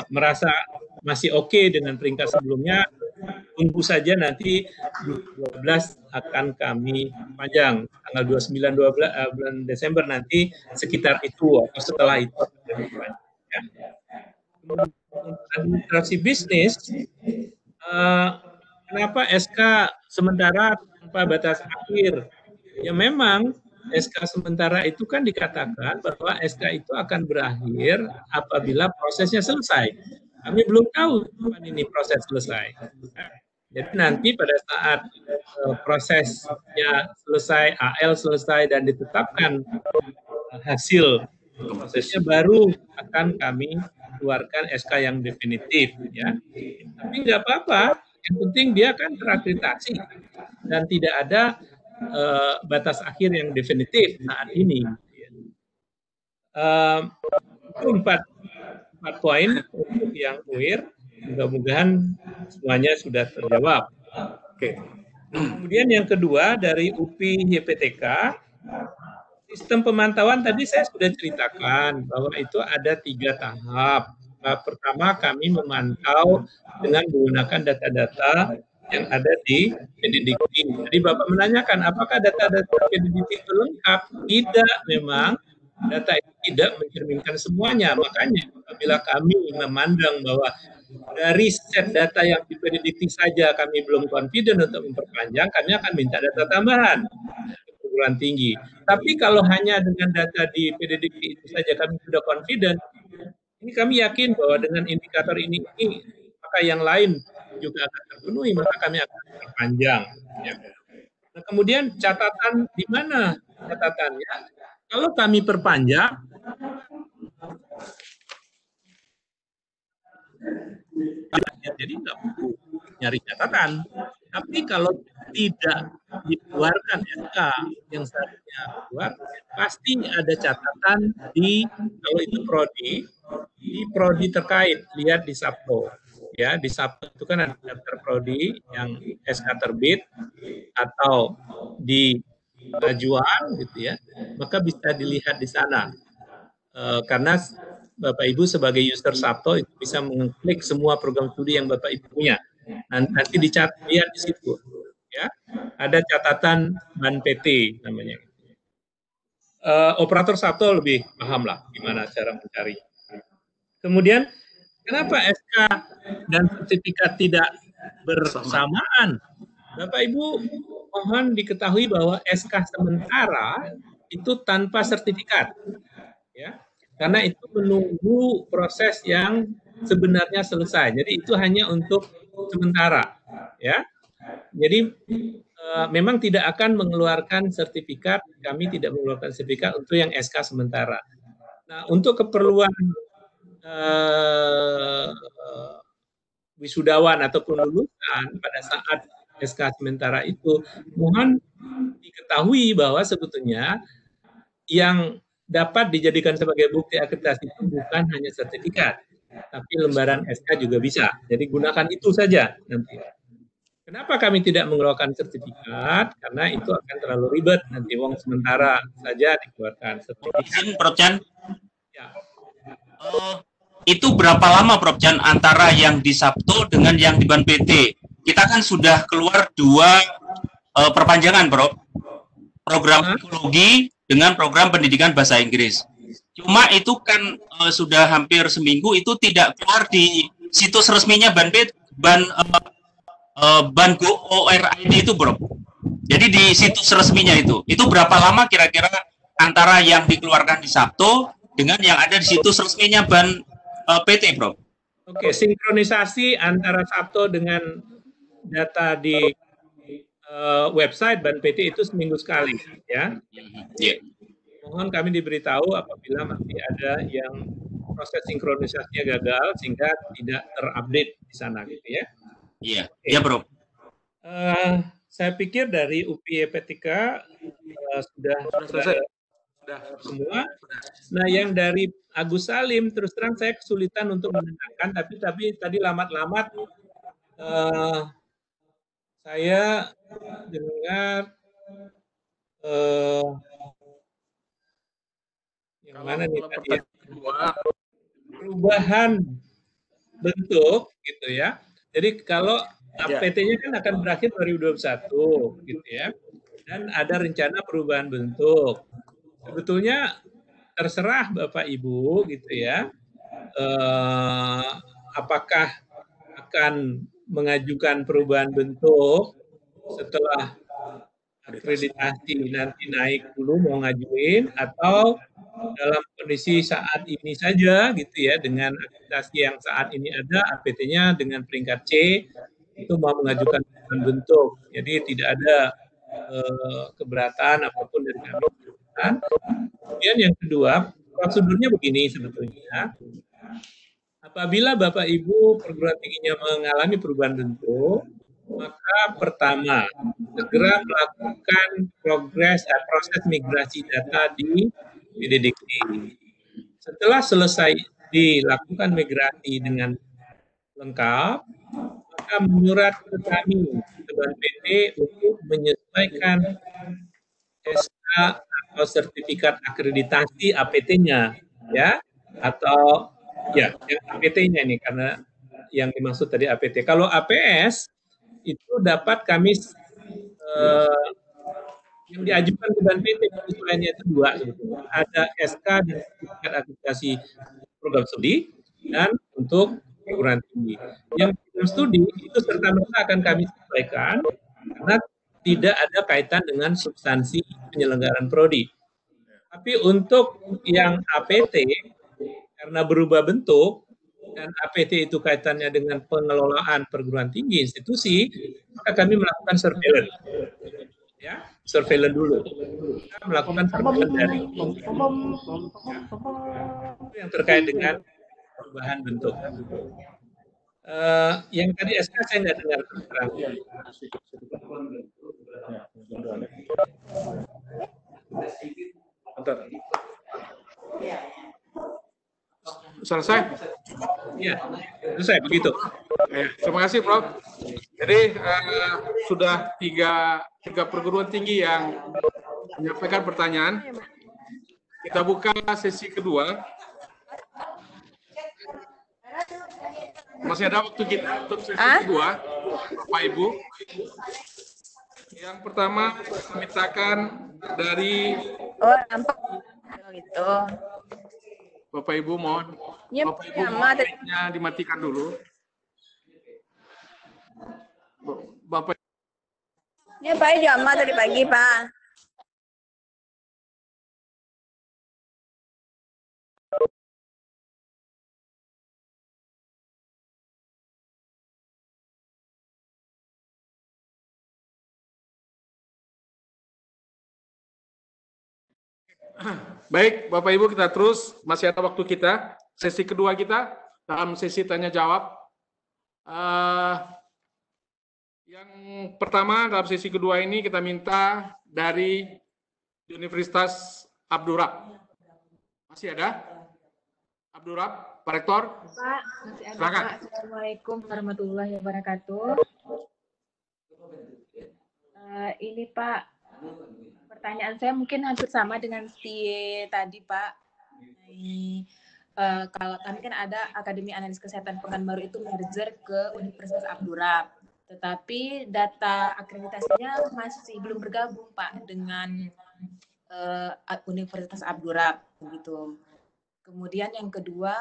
merasa masih oke dengan peringkat sebelumnya, tunggu saja nanti 12 akan kami panjang tanggal 29 bulan Desember nanti sekitar itu atau setelah itu. Ya. Administrasi bisnis, kenapa SK sementara tanpa batas akhir? Ya memang SK sementara itu kan dikatakan bahwa SK itu akan berakhir apabila prosesnya selesai. Kami belum tahu kapan ini proses selesai. Jadi nanti pada saat prosesnya selesai, AL selesai dan ditetapkan hasil prosesnya, baru akan kami keluarkan SK yang definitif. Ya. Tapi nggak apa-apa, yang penting dia kan terakreditasi dan tidak ada batas akhir yang definitif saat ini. Itu 4 poin untuk yang UIR. Mudah-mudahan semuanya sudah terjawab. Oke. Kemudian yang kedua dari UPI YPTK, sistem pemantauan tadi saya sudah ceritakan bahwa itu ada 3 tahap. Pertama kami memantau dengan menggunakan data-data yang ada di PDDikti. Jadi Bapak menanyakan apakah data-data PDDikti itu lengkap? Tidak, memang data itu tidak mencerminkan semuanya. Makanya apabila kami memandang bahwa dari set data yang di PDDikti saja kami belum confident untuk memperpanjang, kami akan minta data tambahan perguruan tinggi. Tapi kalau hanya dengan data di PDDikti itu saja kami sudah confident, ini kami yakin bahwa dengan indikator ini maka yang lain juga akan terpenuhi, maka kami akan perpanjang. Ya. Nah, kemudian catatan di mana catatannya, kalau kami perpanjang, jadi nggak perlu nyari catatan. Tapi kalau tidak dikeluarkan SK yang seharusnya keluar, pasti ada catatan kalau itu di prodi terkait. Lihat di Sabto. Ya, di Sabto itu kan ada daftar prodi yang SK terbit atau di ajuan gitu ya, maka bisa dilihat di sana. Karena Bapak Ibu sebagai user Sabto itu bisa mengklik semua program studi yang Bapak Ibu punya. Nanti lihat di situ, ya. Ada catatan ban PT namanya. Operator Sabto lebih paham lah gimana cara mencari. Kemudian, kenapa SK dan sertifikat tidak bersamaan? Bapak Ibu mohon diketahui bahwa SK sementara itu tanpa sertifikat, ya. Karena itu menunggu proses yang sebenarnya selesai. Jadi itu hanya untuk sementara, ya. Jadi memang tidak akan mengeluarkan sertifikat, kami tidak mengeluarkan sertifikat untuk yang SK sementara. Nah, untuk keperluan wisudawan ataupun lulusan pada saat SK sementara itu, mohon diketahui bahwa sebetulnya yang dapat dijadikan sebagai bukti akreditasi itu bukan hanya sertifikat, tapi lembaran SK juga bisa. Jadi gunakan itu saja nanti. Kenapa kami tidak mengeluarkan sertifikat? Karena itu akan terlalu ribet. Nanti uang sementara saja dikeluarkan. Izin, Prof. Chan. Ya. Itu berapa lama, Prof. Chan, antara yang di Sabto dengan yang di Ban PT? Kita kan sudah keluar 2 perpanjangan, Prof. Program psikologi dengan program pendidikan bahasa Inggris. Cuma itu kan sudah hampir seminggu itu tidak keluar di situs resminya Ban Go ORID itu, Bro. Jadi di situs resminya itu berapa lama kira-kira antara yang dikeluarkan di Sabto dengan yang ada di situs resminya Ban PT, Bro? Oke, sinkronisasi antara Sabto dengan data di website Ban PT itu seminggu sekali, ya. Yeah. Mohon kami diberitahu apabila masih ada yang proses sinkronisasinya gagal sehingga tidak terupdate di sana, gitu ya. Iya, iya, Bro. Saya pikir dari UPI Epetika sudah selesai semua. Nah, yang dari Agus Salim terus terang saya kesulitan untuk mendengarkan, tapi tadi lamat-lamat saya dengar yang mana nih tadi ya? Perubahan bentuk gitu ya. Jadi kalau APT-nya kan akan berakhir 2021 gitu ya. Dan ada rencana perubahan bentuk. Sebetulnya terserah Bapak Ibu gitu ya. Apakah akan mengajukan perubahan bentuk setelah akreditasi nanti naik dulu mau ngajuin, atau dalam kondisi saat ini saja gitu ya, dengan akreditasi yang saat ini ada, APT-nya dengan peringkat C itu mau mengajukan perubahan bentuk. Jadi tidak ada keberatan apapun dari kami. Kemudian yang kedua, prosedurnya begini sebetulnya. Apabila Bapak Ibu perguruan tingginya mengalami perubahan bentuk, maka pertama segera melakukan proses migrasi data di PDDikti. Setelah selesai dilakukan migrasi dengan lengkap, maka menyurat ke kami ke Ban PT untuk menyesuaikan SK atau sertifikat akreditasi APT-nya, ya, atau ya yang APT-nya ini karena yang dimaksud tadi APT. Kalau APS itu dapat kami yang diajukan ke Ban PT penyesuaiannya itu 2 sebetulnya. Ada SK dan sertifikat akreditasi program studi dan untuk perguruan tinggi. Yang program studi itu serta-merta akan kami sampaikan karena tidak ada kaitan dengan substansi penyelenggaraan prodi. Tapi untuk yang APT karena berubah bentuk dan APT itu kaitannya dengan pengelolaan perguruan tinggi institusi, maka kami melakukan surveillance. Ya, surveillance dulu. Kita melakukan surveillance dari yang terkait dengan perubahan bentuk. Yang tadi SK saya nggak dengar terang. Bentar. Selesai? Iya, selesai begitu. Terima kasih, Prof. Jadi sudah tiga perguruan tinggi yang menyampaikan pertanyaan. Kita buka sesi kedua. Masih ada waktu kita untuk sesi kedua, Bapak Ibu. Yang pertama kita mintakan dari gitu. Bapak Ibu mohon, Ya, Bapak Ibu mohon mic-nya dimatikan dulu. Bapak Ya, Pak Jama tadi pagi, Pak. Baik, Bapak Ibu kita terus, masih ada waktu kita. Sesi kedua kita dalam sesi tanya jawab. Yang pertama dalam sesi kedua ini kita minta dari Universitas Abdurrahman. Masih ada? Abdurrahman, Pak Rektor? Pak, masih ada, Silakan. Pak. Assalamualaikum warahmatullahi wabarakatuh. Ini Pak, pertanyaan saya mungkin hampir sama dengan tadi Pak. Kalau kami kan ada Akademi Analis Kesehatan Pekanbaru itu merger ke Universitas Abdurrahman. Tetapi data akreditasinya masih belum bergabung Pak dengan Universitas Abdurrahman begitu. Kemudian yang kedua,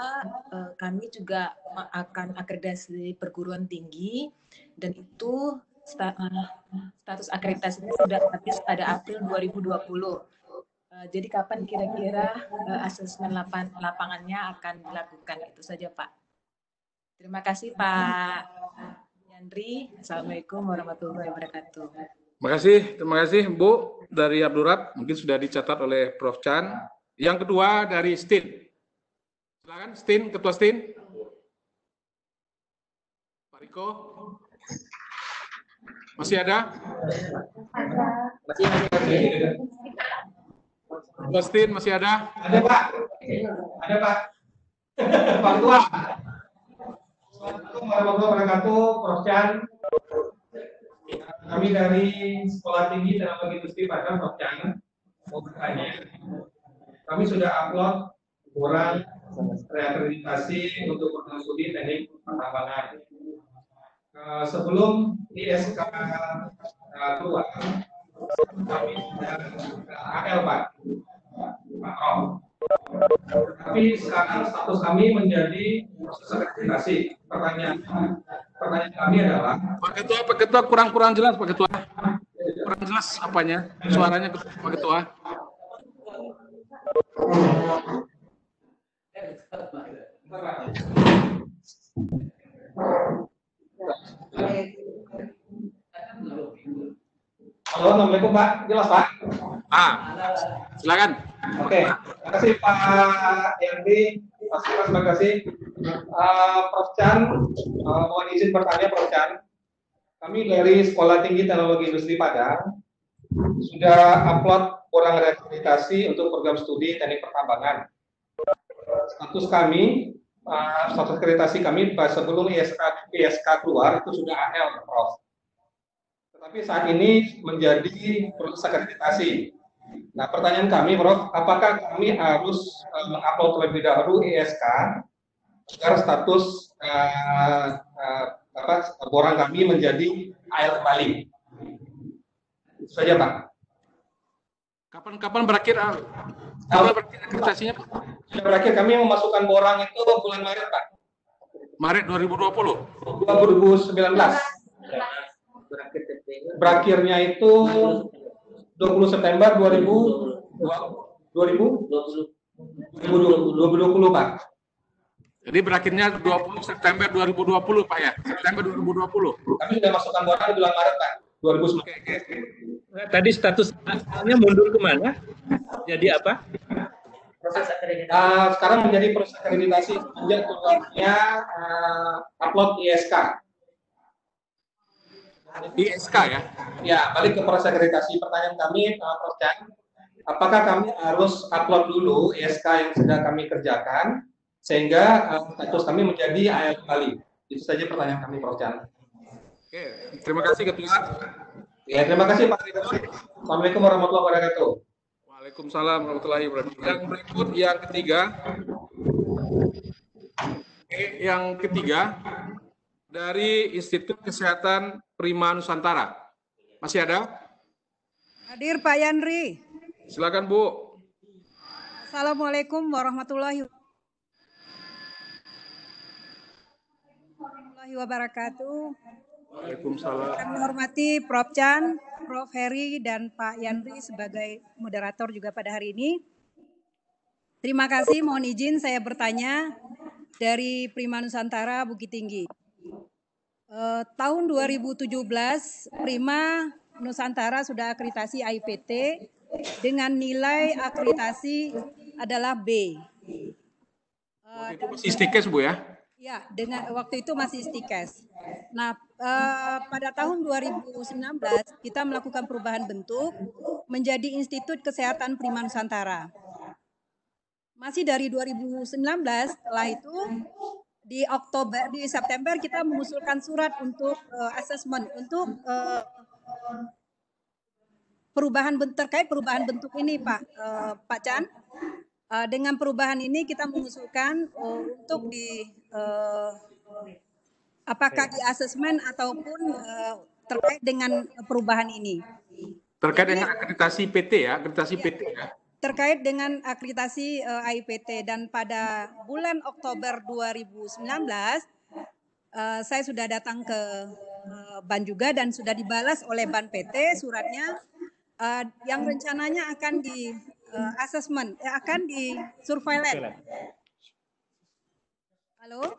kami juga akan akreditasi perguruan tinggi dan itu status akreditasinya sudah habis pada April 2020. Jadi kapan kira-kira asesmen lapangannya akan dilakukan? Itu saja Pak. Terima kasih Pak Yandri. Assalamualaikum warahmatullahi wabarakatuh. Terima kasih Bu dari Abdurrahman, mungkin sudah dicatat oleh Prof. Chan. Yang kedua dari STIN. Silakan STIN, Ketua STIN. Pak Riko. Masih ada? Ketua STIN masih ada? Ada Pak. Ada Pak. Pak Ketua. Assalamualaikum warahmatullahi wabarakatuh, Prof. Chan. Kami dari Sekolah Tinggi Teknologi Industri Padang, Prof. Chan, mau bertanya. Kami sudah upload kurang reakreditasi untuk program studi teknik pertambangan. Sebelum ISK keluar, kami sudah AL Pak Prof. Tapi sekarang status kami menjadi proses akreditasi. Pertanyaan kami adalah Pak Ketua kurang jelas Pak Ketua. Kurang jelas apanya? Suaranya Pak Ketua. Halo, Assalamualaikum Pak. Jelas Pak? Silakan. Oke, terima kasih Pak Yandri. Terima kasih. Prof. Chan, mohon izin bertanya Prof. Chan. Kami dari Sekolah Tinggi Teknologi Industri Padang sudah upload kurang reakreditasi untuk program studi teknik pertambangan. Status kami, status akreditasi kami sebelum ISK keluar itu sudah AL, Prof. Tetapi saat ini menjadi proses akreditasi. Nah, pertanyaan kami, Prof, apakah kami harus mengupload terlebih dahulu ISK agar status borang kami menjadi AL kembali? Itu saja, Pak. Kapan berakhir? Kapan berakhir akreditasinya, Pak? Sudah berakhir, kami memasukkan borang itu bulan Maret, Pak. Maret 2020? 2019. Berakhirnya itu 20 September 2020, Pak. Jadi berakhirnya 20 September 2020, Pak ya? September 2020. Kami sudah masukkan borang di bulan Maret, Pak. 2019. Tadi statusnya mundur kemana? Jadi apa? Sekarang menjadi proses akreditasi semenjak keluarnya upload ISK. ISK ya? Ya, balik ke proses akreditasi. Pertanyaan kami, Prof. Chan, apakah kami harus upload dulu ISK yang sudah kami kerjakan sehingga status kami menjadi AL kembali? Itu saja pertanyaan kami, Prof. Chan. Oke, terima kasih Ketua. Ya, terima kasih Pak Ridwan. Assalamualaikum warahmatullahi wabarakatuh. Waalaikumsalam warahmatullahi wabarakatuh. Yang berikut yang ketiga. Yang ketiga dari Institut Kesehatan Prima Nusantara. Masih ada? Hadir Pak Yandri. Silakan Bu. Assalamualaikum warahmatullahi wabarakatuh. Waalaikumsalam. Kami hormati Prof. Chan, Prof. Heri, dan Pak Yandri sebagai moderator juga pada hari ini. Terima kasih, mohon izin saya bertanya dari Prima Nusantara Bukit Tinggi. Tahun 2017, Prima Nusantara sudah akreditasi AIPT dengan nilai akreditasi adalah B. Itu masih stikes Bu ya? Ya, dengan waktu itu masih stikes. Nah, pada tahun 2019 kita melakukan perubahan bentuk menjadi Institut Kesehatan Prima Nusantara. Masih dari 2019, setelah itu di September kita mengusulkan surat untuk asesmen untuk terkait perubahan bentuk ini, Pak Chan. Dengan perubahan ini kita mengusulkan untuk apakah di asesmen ataupun terkait dengan perubahan ini. Terkait dengan akreditasi PT ya, akreditasi PT ya. Terkait dengan akreditasi AIPT, dan pada bulan Oktober 2019 saya sudah datang ke BAN juga dan sudah dibalas oleh BAN PT suratnya yang rencananya akan di assessment, akan di surveillance. Halo?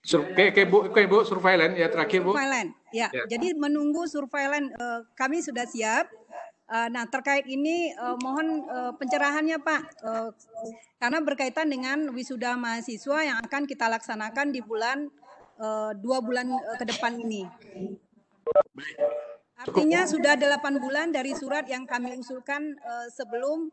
Oke Bu, surveillance ya terakhir Bu. Surveillance, ya. Jadi menunggu surveillance kami sudah siap. Nah terkait ini mohon pencerahannya Pak, karena berkaitan dengan wisuda mahasiswa yang akan kita laksanakan di bulan 2 bulan ke depan ini. Artinya sudah 8 bulan dari surat yang kami usulkan sebelum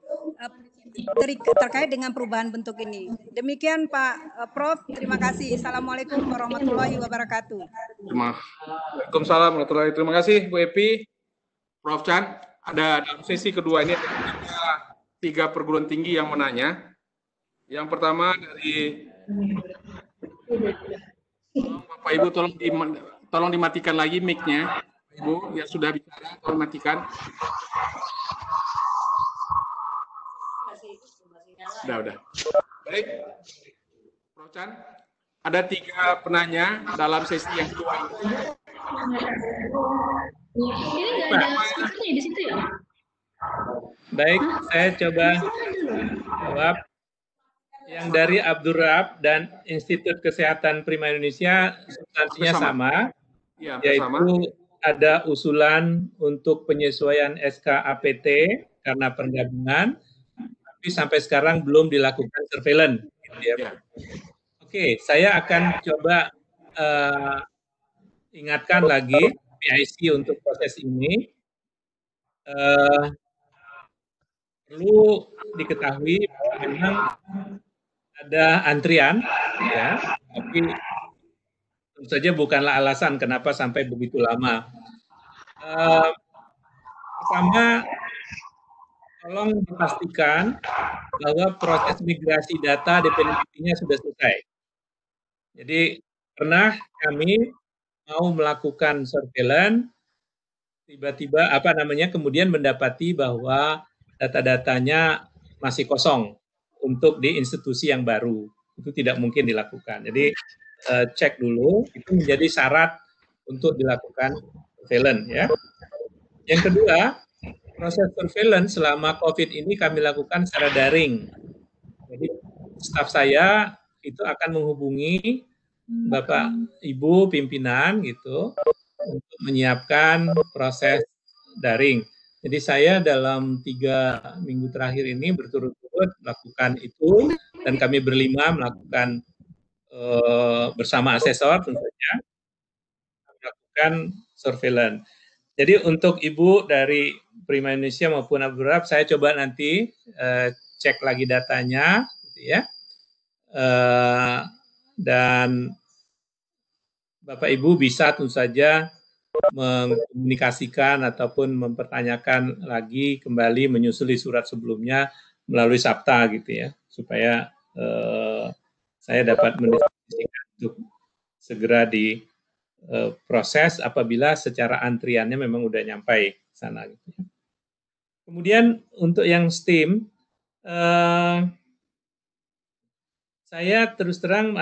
terkait dengan perubahan bentuk ini. Demikian Pak Prof, terima kasih. Assalamualaikum warahmatullahi wabarakatuh. Waalaikumsalam warahmatullahi wabarakatuh. Terima kasih Bu Epi. Prof Chan, ada dalam sesi kedua ini ada 3 perguruan tinggi yang menanya. Yang pertama dari Bapak Ibu tolong dimatikan lagi mic-nya. Ibu yang sudah bicara, tolong matikan. Udah. Baik, Prof Chan, ada 3 penanya dalam sesi yang kedua ini. Ini nggak ada speakernya di situ ya? Baik, saya coba jawab. Yang dari Abdurrahab dan Institut Kesehatan Prima Indonesia substansinya sama, ya, yaitu ada usulan untuk penyesuaian SK APT karena penggabungan, tapi sampai sekarang belum dilakukan surveillance. Oke, saya akan coba ingatkan lagi PIC untuk proses ini. Perlu diketahui bahwa memang ada antrian, ya, tapi tentu saja bukanlah alasan kenapa sampai begitu lama. Pertama, tolong dipastikan bahwa proses migrasi data definisinya sudah selesai. Jadi pernah kami mau melakukan surveillance, tiba-tiba kemudian mendapati bahwa data-datanya masih kosong untuk di institusi yang baru. Itu tidak mungkin dilakukan. Jadi cek dulu, itu menjadi syarat untuk dilakukan surveillance ya. Yang kedua, proses surveillance selama COVID ini kami lakukan secara daring. Jadi staf saya itu akan menghubungi Bapak Ibu pimpinan gitu untuk menyiapkan proses daring. Jadi saya dalam 3 minggu terakhir ini berturut-turut melakukan itu, dan kami berlima melakukan bersama asesor tentu saja melakukan surveillance. Jadi untuk Ibu dari Prima Indonesia maupun Abu Dhabi, saya coba nanti cek lagi datanya, gitu ya. Dan Bapak Ibu bisa tentu saja mengkomunikasikan ataupun mempertanyakan lagi kembali menyusuli surat sebelumnya melalui SAPTA gitu ya, supaya saya dapat mendiskusikan untuk segera diproses apabila secara antriannya memang udah nyampai sana gitu ya. Kemudian untuk yang STEAM, saya terus terang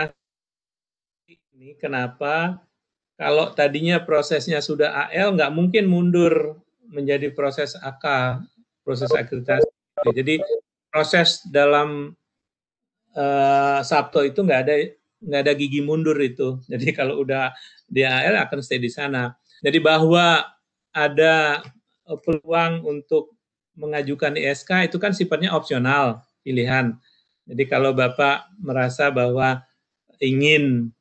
ini kenapa kalau tadinya prosesnya sudah AL, nggak mungkin mundur menjadi proses AK, proses akreditasi. Jadi proses dalam Sabto itu nggak ada gigi mundur itu. Jadi kalau udah di AL akan stay di sana. Jadi bahwa ada peluang untuk mengajukan ISK itu kan sifatnya opsional, pilihan. Jadi kalau Bapak merasa bahwa ingin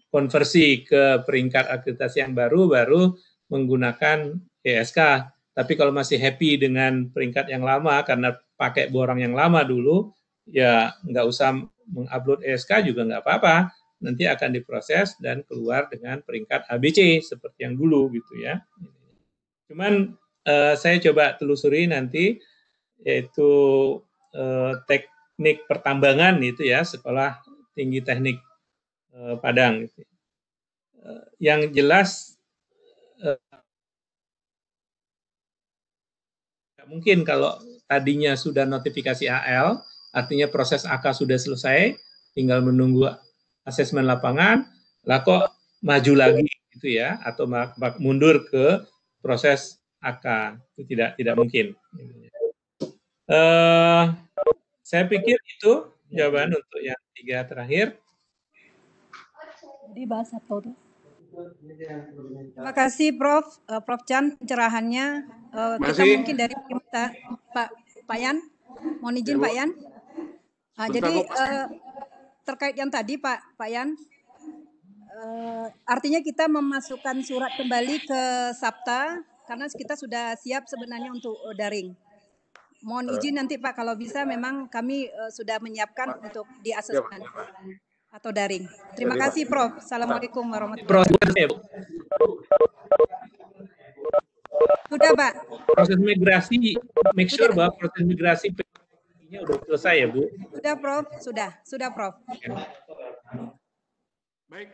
konversi ke peringkat akreditasi yang baru menggunakan ISK. Tapi kalau masih happy dengan peringkat yang lama karena pakai borang yang lama dulu, ya nggak usah mengupload ISK juga nggak apa-apa. Nanti akan diproses dan keluar dengan peringkat ABC seperti yang dulu gitu ya. Cuman saya coba telusuri nanti yaitu teknik pertambangan itu ya, Sekolah Tinggi Teknik Padang. Yang jelas mungkin kalau tadinya sudah notifikasi AL, artinya proses AK sudah selesai, tinggal menunggu asesmen lapangan, lah kok maju lagi gitu ya, atau mundur ke proses AK, itu tidak mungkin. Saya pikir itu jawaban untuk yang 3 terakhir. Jadi bahas Sabto tuh. Terima kasih Prof. Prof Chan pencerahannya. Kita mungkin dari kita Pak Yan, mohon izin Pak Yan. Jadi terkait yang tadi Pak Yan, artinya kita memasukkan surat kembali ke SAPTA karena kita sudah siap sebenarnya untuk daring. Mohon izin nanti Pak kalau bisa memang kami sudah menyiapkan untuk di asesmen atau daring. Terima kasih Prof. Assalamualaikum warahmatullahi wabarakatuh. Sudah Pak. Proses migrasi, make sure bahwa proses migrasi nya udah selesai ya Bu. Sudah Prof. Sudah Prof. Baik,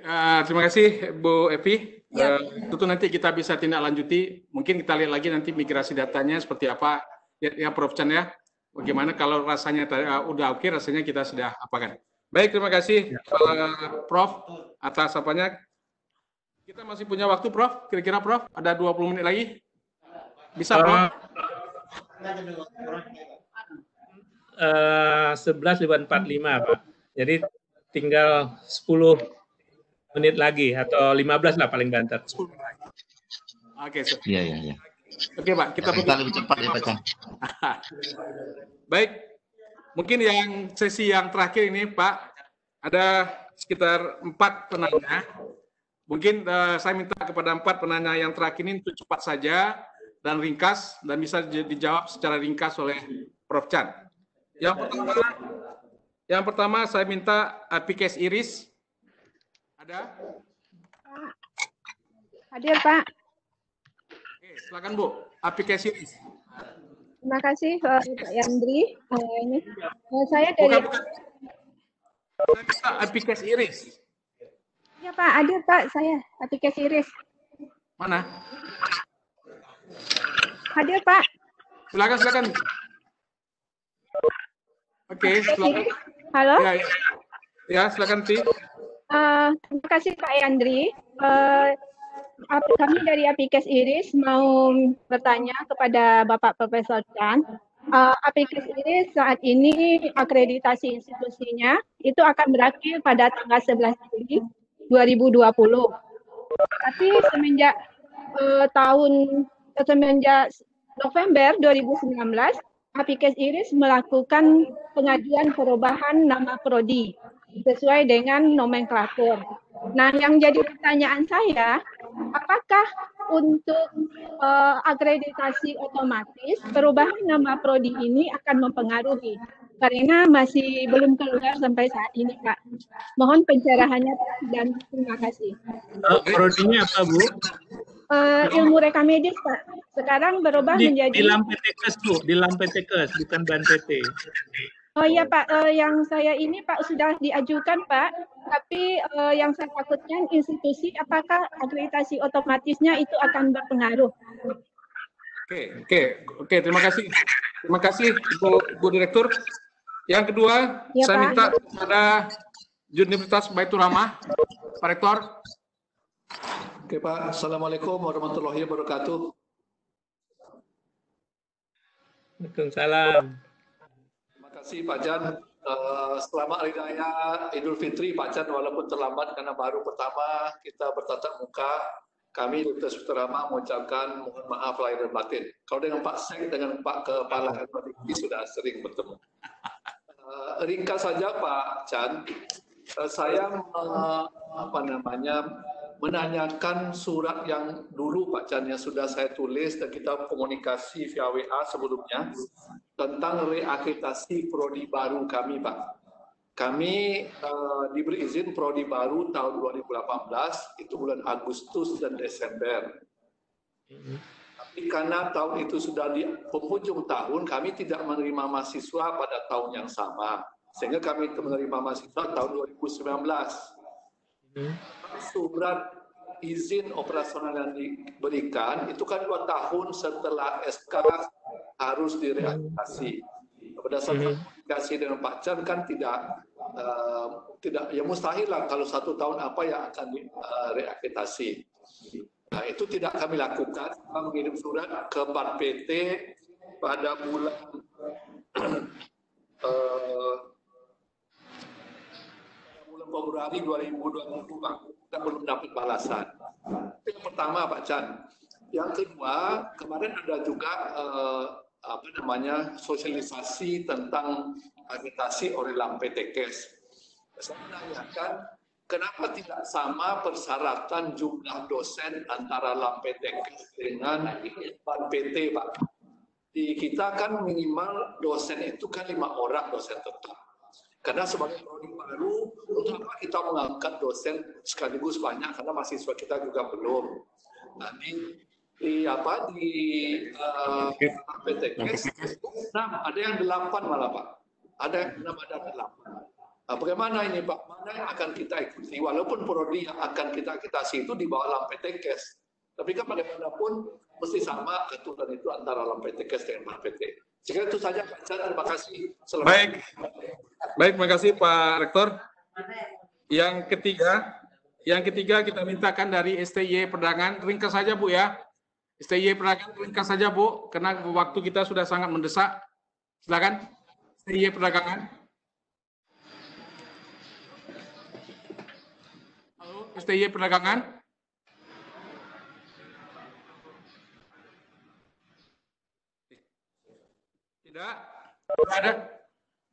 terima kasih Bu Evi. Ya. Tentu nanti kita bisa tindak lanjuti. Mungkin kita lihat lagi nanti migrasi datanya seperti apa ya Prof Chan ya. Bagaimana kalau rasanya udah oke, rasanya kita sudah apakan. Baik, terima kasih Prof atas apanya. Kita masih punya waktu Prof, kira-kira Prof ada 20 menit lagi. Bisa Prof? 11.45 Pak. Jadi tinggal 10 menit lagi atau 15 lah paling banter. Oke, Iya. Oke Pak, kita lebih cepat ya Pak Chan. Baik, mungkin yang sesi yang terakhir ini Pak, ada sekitar 4 penanya. Mungkin saya minta kepada 4 penanya yang terakhir ini untuk cepat saja dan ringkas dan bisa dijawab secara ringkas oleh Prof Chan. Yang pertama saya minta Apikes Iris. Ada? Hadir Pak. Oke, silakan Bu. Apikes Iris. Terima kasih Pak Yandri. Saya dari Apikes Iris. Ya Pak, ada Pak saya Apikes Iris. Mana? Hadir Pak. Silakan. Oke, silakan. Halo. Ya, silakan Ti. Terima kasih Pak Yandri. Kami dari Apikes Iris mau bertanya kepada Bapak Profesor Chan. Apikes Iris saat ini akreditasi institusinya itu akan berakhir pada tanggal 11 Juli 2020. Tapi semenjak tahun semenjak November 2019, Apikes Iris melakukan pengajuan perubahan nama prodi sesuai dengan nomenklatur. Nah, yang jadi pertanyaan saya, apakah untuk akreditasi otomatis perubahan nama prodi ini akan mempengaruhi? Karena masih belum keluar sampai saat ini, Pak. Mohon pencerahannya, Pak, dan terima kasih. Prodinya apa, Bu? Ilmu reka medis, Pak. Sekarang berubah menjadi... Di Lampetekes, Bu. Di Lampetekes, bukan BAN-PT. Oh iya, Pak. Yang saya ini, Pak, sudah diajukan, Pak. Tapi yang saya takutkan institusi, apakah akreditasi otomatisnya itu akan berpengaruh? Oke. Terima kasih. Terima kasih, Bu Direktur. Yang kedua, ya, saya Pak. minta kepada Universitas Baitur Rahmah, Pak Rektor. Oke, Pak. Assalamualaikum warahmatullahi wabarakatuh. Waalaikumsalam. Terima kasih, Pak Jan. Selamat Hari Raya Idul Fitri, Pak Jan, walaupun terlambat karena baru pertama kita bertatap muka. Kami Universitas Baitur Rahmah mengucapkan mohon maaf lahir dan batin. Kalau dengan Pak Sek, dengan Pak Kepala Ekonomi sudah sering bertemu. Ringkas saja Pak Chan, saya menanyakan surat yang dulu Pak Chan yang sudah saya tulis dan kita komunikasi via WA sebelumnya tentang reakreditasi prodi baru kami, Pak. Kami diberi izin prodi baru tahun 2018 itu bulan Agustus dan Desember. Tapi karena tahun itu sudah di penghujung tahun, kami tidak menerima mahasiswa pada tahun yang sama. Sehingga kami menerima mahasiswa tahun 2019. Surat izin operasional yang diberikan, itu kan 2 tahun setelah SK harus direakreditasi. Berdasarkan komunikasi dengan Pak Chan kan tidak ya mustahil lah kalau 1 tahun apa yang akan direakreditasi. Nah, itu tidak kami lakukan. Kami mengirim surat ke BAN-PT pada bulan Februari 2020, Pak. Kita belum dapat balasan. Itu yang pertama, Pak Chan. Yang kedua, kemarin ada juga sosialisasi tentang akreditasi oleh Lampetekes. Saya menanyakan, kenapa tidak sama persyaratan jumlah dosen antara Lampetekes dengan BAN-PT, Pak? Di kita kan minimal dosen itu kan 5 orang dosen tetap. Karena sebagai prodi baru, untuk apa kita mengangkat dosen sekaligus banyak karena mahasiswa kita juga belum. Nah, di PTKS 6, ada yang 8 malah, Pak. Ada yang 6, ada 8. Nah, bagaimana ini, Pak? Mana yang akan kita ikuti? Walaupun prodi yang akan kita akreditasi itu di bawah Lampetekes. Tapi kan bagaimanapun mesti sama aturan itu antara Lampetekes dengan BAN-PT. Sekian itu saja, Pak. Terima kasih. Baik, terima kasih Pak Rektor. Yang ketiga kita mintakan dari STY Perdagangan, ringkas saja Bu ya. STY Perdagangan ringkas saja Bu, karena waktu kita sudah sangat mendesak. Silakan STY Perdagangan. Halo, STY Perdagangan. Tidak ada.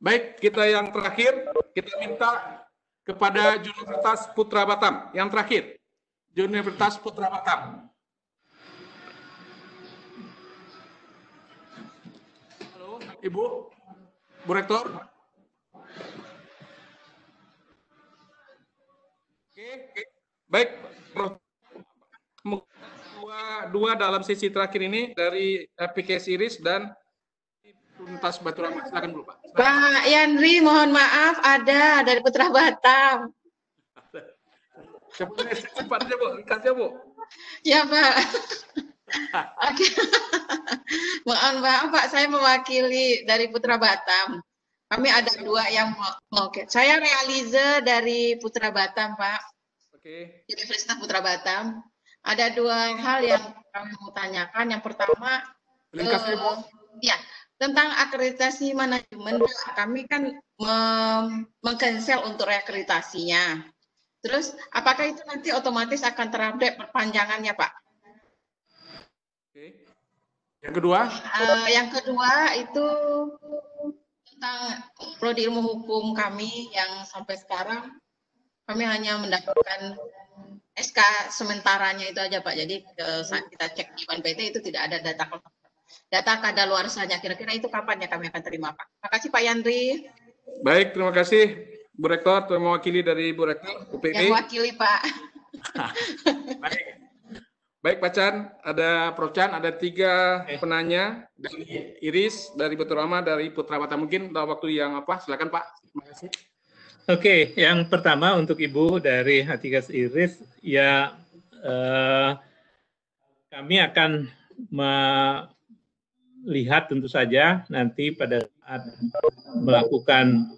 Baik, kita yang terakhir, kita minta kepada Universitas Putra Batam. Yang terakhir, Universitas Putra Batam. Halo, Ibu, Bu Rektor. Oke. Baik, dua dalam sesi terakhir ini dari Apikes Iris dan Universitas Baitur Rahmah. Silakan dulu, Pak. Pak Yandri, mohon maaf, ada dari Putra Batam. Cepat aja, Bu. Ringkasnya, Bu. Ya, Pak. Oke. Mohon maaf, Pak, saya mewakili dari Putra Batam. Kami ada 2 yang mau. Saya realize dari Putra Batam, Pak. Oke. Universitas Putra Batam. Ada 2 hal yang kami mau tanyakan. Yang pertama, ringkasnya, Bu. Ya, tentang akreditasi manajemen, kami kan meng-cancel untuk reakreditasinya. Terus, apakah itu nanti otomatis akan terupdate perpanjangannya, Pak? Oke. Yang kedua? Yang kedua itu tentang prodi ilmu hukum kami yang sampai sekarang kami hanya mendapatkan SK sementaranya itu aja Pak. Jadi saat kita cek di BAN PT itu tidak ada data kadaluarsanya. Kira-kira itu kapan ya kami akan terima Pak? Terima kasih Pak Yandri. Baik, terima kasih Bu Rektor, mewakili dari Bu Rektor UPI. Yang mewakili Pak. Baik Pak Chan, ada Prof Chan, ada 3 penanya dari Iris, dari Betul Rama, dari Putra Bata. Mungkin dalam waktu yang apa? Silakan Pak. Terima kasih. Oke, yang pertama untuk Ibu dari Hatikas Iris, ya kami akan melihat tentu saja nanti pada saat melakukan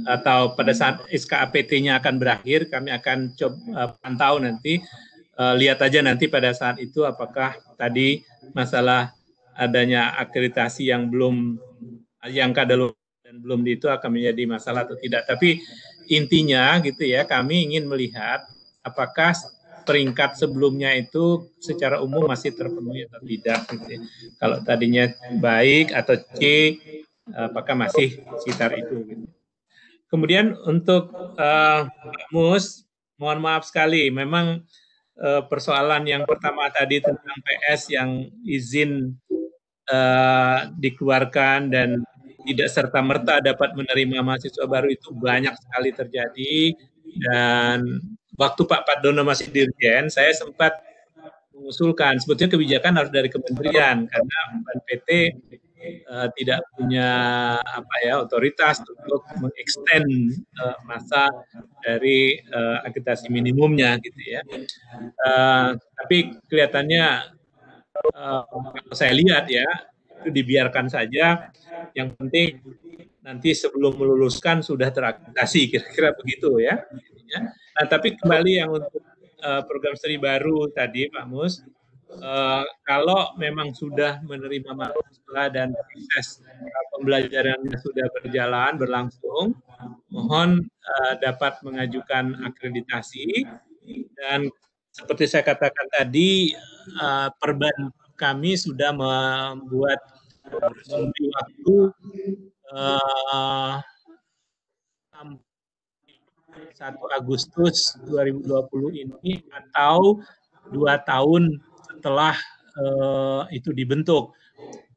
atau pada saat SKAPT-nya akan berakhir, kami akan coba pantau nanti. Lihat aja nanti pada saat itu apakah tadi masalah adanya akreditasi yang belum yang kadaluarsa dan belum itu akan menjadi masalah atau tidak. Tapi intinya gitu ya, kami ingin melihat apakah peringkat sebelumnya itu secara umum masih terpenuhi atau tidak. Gitu ya. Kalau tadinya baik atau C, apakah masih sekitar itu. Gitu. Kemudian untuk Mus, mohon maaf sekali, memang persoalan yang pertama tadi tentang PS yang izin dikeluarkan dan tidak serta-merta dapat menerima mahasiswa baru itu banyak sekali terjadi. Dan waktu Pak Patdono masih dirjen, saya sempat mengusulkan sebetulnya kebijakan harus dari kementerian karena BAN PT tidak punya otoritas untuk mengextend masa dari akreditasi minimumnya gitu ya. Tapi kelihatannya kalau saya lihat ya itu dibiarkan saja. Yang penting nanti sebelum meluluskan sudah terakreditasi, kira-kira begitu ya. Nah, tapi kembali yang untuk program studi baru tadi Pak Mus, kalau memang sudah menerima mahasiswa dan proses pembelajarannya sudah berlangsung, mohon dapat mengajukan akreditasi. Dan seperti saya katakan tadi, Perban kami sudah membuat waktu 1 Agustus 2020 ini atau 2 tahun setelah itu dibentuk.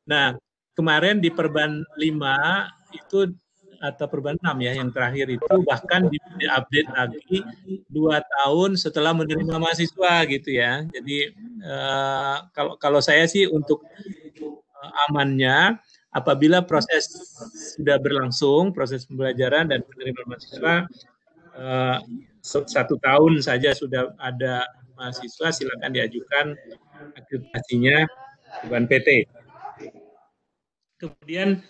Nah, kemarin di Perban 5 itu atau Perban 6 ya yang terakhir itu bahkan diupdate lagi 2 tahun setelah menerima mahasiswa gitu ya. Jadi kalau saya sih untuk amannya apabila proses sudah berlangsung, proses pembelajaran dan penerimaan mahasiswa 1 tahun saja sudah ada mahasiswa, silakan diajukan akreditasinya di BAN PT. Kemudian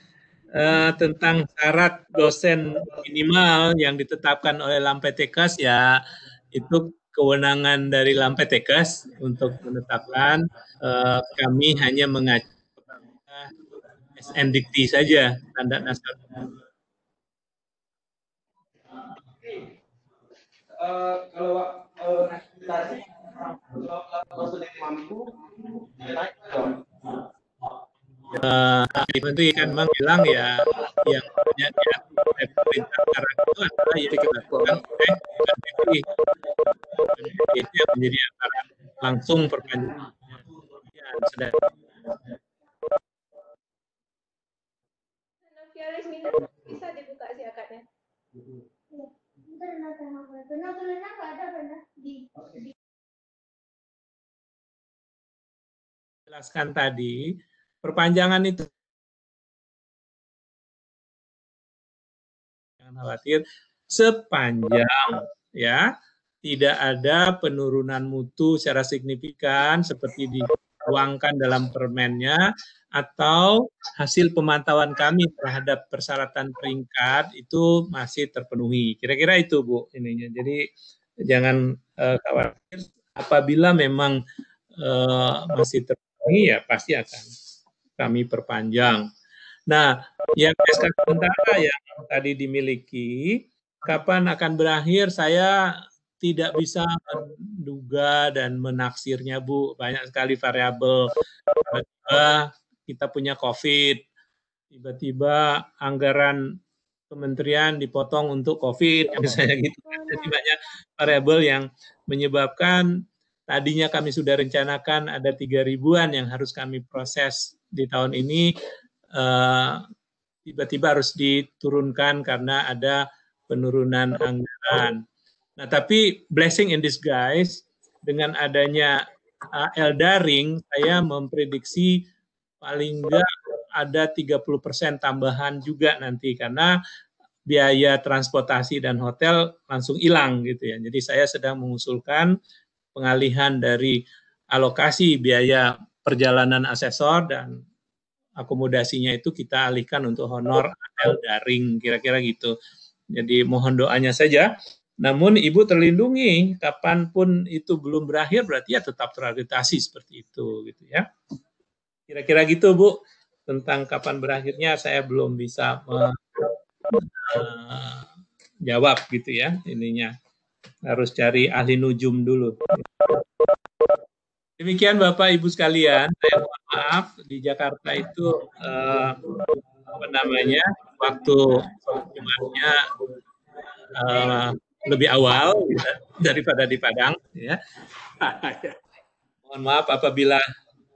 tentang syarat dosen minimal yang ditetapkan oleh Lampetekas, ya itu kewenangan dari Lampetekas untuk menetapkan. Kami hanya mengacu kepada SNDikti saja, standar nasional. Kalau akreditasi sudah mampu, Menteri kan memang bilang ya yang punya perintah sekarang itu adalah yang dilakukan oleh BPI. Itu yang menjadi antara langsung perpanjangan. Bisa dibuka silakannya. Jelaskan tadi, perpanjangan itu jangan khawatir sepanjang ya tidak ada penurunan mutu secara signifikan seperti dituangkan dalam permennya atau hasil pemantauan kami terhadap persyaratan peringkat itu masih terpenuhi. Kira-kira itu Bu ininya. Jadi jangan khawatir apabila memang masih terpenuhi ya pasti akan kami perpanjang. Nah, yang SK sementara yang tadi dimiliki, kapan akan berakhir saya tidak bisa menduga dan menaksirnya Bu. Banyak sekali variabel. kita punya COVID, tiba-tiba anggaran kementerian dipotong untuk COVID, misalnya gitu. Jadi banyak variabel yang menyebabkan tadinya kami sudah rencanakan ada 3.000-an yang harus kami proses di tahun ini, tiba-tiba harus diturunkan karena ada penurunan anggaran. Nah, tapi blessing in disguise, dengan adanya Daring, saya memprediksi paling enggak ada 30% tambahan juga nanti, karena biaya transportasi dan hotel langsung hilang gitu ya. Jadi saya sedang mengusulkan pengalihan dari alokasi biaya perjalanan asesor dan akomodasinya itu kita alihkan untuk honor Daring, kira-kira gitu. Jadi mohon doanya saja. Namun Ibu terlindungi, kapanpun itu belum berakhir berarti ya tetap terakreditasi seperti itu gitu ya. Kira-kira gitu Bu, tentang kapan berakhirnya saya belum bisa jawab gitu ya, ininya. Harus cari ahli nujum dulu. Demikian Bapak Ibu sekalian, saya mohon maaf di Jakarta itu waktu Jumatnya lebih awal daripada di Padang ya. Mohon maaf apabila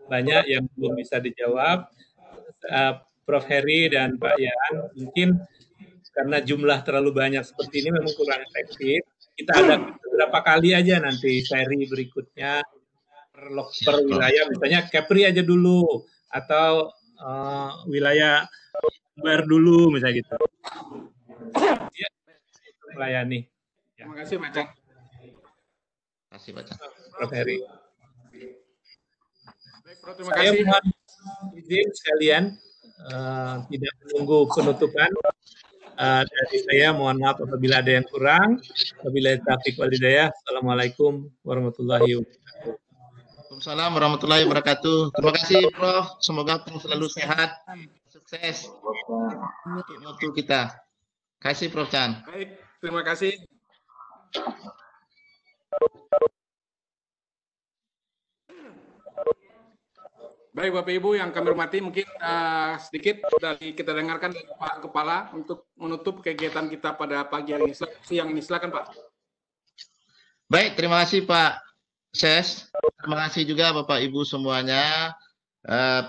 banyak yang belum bisa dijawab. Prof. Heri dan Pak Yan, mungkin karena jumlah terlalu banyak seperti ini memang kurang efektif. Kita ada beberapa kali aja nanti seri berikutnya per wilayah, misalnya Kepri aja dulu atau wilayah Bar dulu misalnya gitu. Ya, melayani. Ya. Terima kasih Pak Chan. Terima kasih Pak Chan. Prof. Heri. Baik, Prof, terima kasih. Saya mohon izin sekalian tidak menunggu penutupan. Dari saya mohon maaf apabila ada yang kurang. Wabillahi taufiq wal hidayah. Assalamualaikum warahmatullahi wabarakatuh. Waalaikumsalam warahmatullahi wabarakatuh. Terima kasih Prof. Semoga Prof selalu sehat, sukses untuk mutu kita. Kasih Prof Chan. Baik, terima kasih. Baik Bapak Ibu yang kami hormati, mungkin sedikit dari kita dengarkan dari Pak Kepala untuk menutup kegiatan kita pada pagi hari ini, siang ini. Silakan Pak. Baik, terima kasih Pak Ses. Terima kasih juga Bapak Ibu semuanya.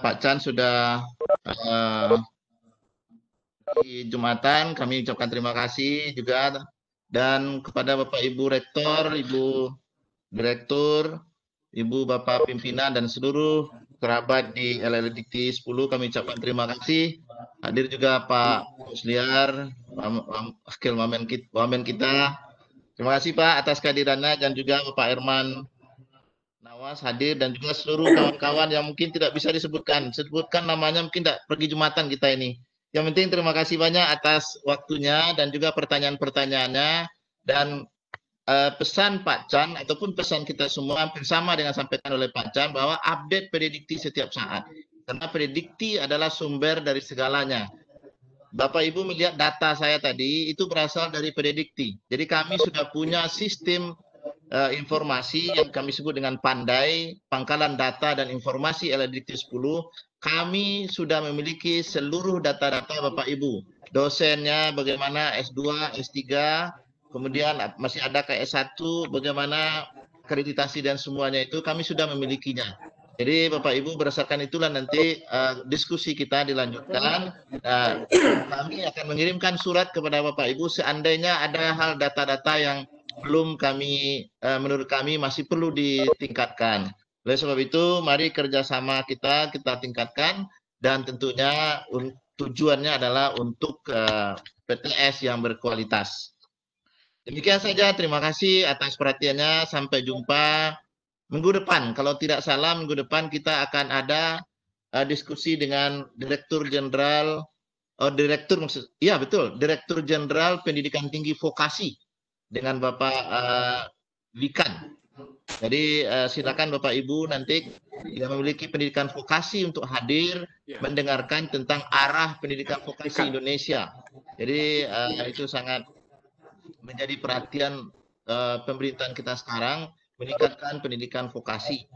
Pak Chan sudah di Jumatan, kami ucapkan terima kasih juga, dan kepada Bapak Ibu Rektor, Ibu Direktur, Ibu Bapak Pimpinan dan seluruh kerabat di LLDT 10 kami ucapkan terima kasih. Hadir juga Pak Musliar, Wakil Wamen kita. Terima kasih Pak atas kehadirannya, dan juga Bapak Herman Nawas hadir, dan juga seluruh kawan-kawan yang mungkin tidak bisa disebutkan namanya, mungkin tidak pergi Jumatan kita ini. Yang penting terima kasih banyak atas waktunya dan juga pertanyaan-pertanyaannya, dan pesan Pak Chan ataupun pesan kita semua hampir sama dengan sampaikan oleh Pak Chan, bahwa update predikti setiap saat, karena predikti adalah sumber dari segalanya. Bapak Ibu melihat data saya tadi itu berasal dari predikti. Jadi kami sudah punya sistem informasi yang kami sebut dengan Pandai, Pangkalan Data dan Informasi LLDT 10. Kami sudah memiliki seluruh data-data Bapak Ibu. Dosennya bagaimana, S2, S3, kemudian masih ada ke S1, bagaimana akreditasi dan semuanya itu kami sudah memilikinya. Jadi Bapak Ibu berdasarkan itulah nanti diskusi kita dilanjutkan. Kami akan mengirimkan surat kepada Bapak Ibu seandainya ada hal data-data yang belum kami, menurut kami masih perlu ditingkatkan. Oleh sebab itu mari kerjasama kita tingkatkan, dan tentunya tujuannya adalah untuk PTS yang berkualitas. Demikian saja, terima kasih atas perhatiannya. Sampai jumpa minggu depan. Kalau tidak salah, minggu depan kita akan ada diskusi dengan Direktur Jenderal Pendidikan Tinggi Vokasi dengan Bapak Wikan. Jadi silakan Bapak Ibu nanti yang memiliki pendidikan vokasi untuk hadir mendengarkan tentang arah pendidikan vokasi Indonesia. Jadi itu sangat menjadi perhatian pemerintahan kita sekarang, meningkatkan pendidikan vokasi.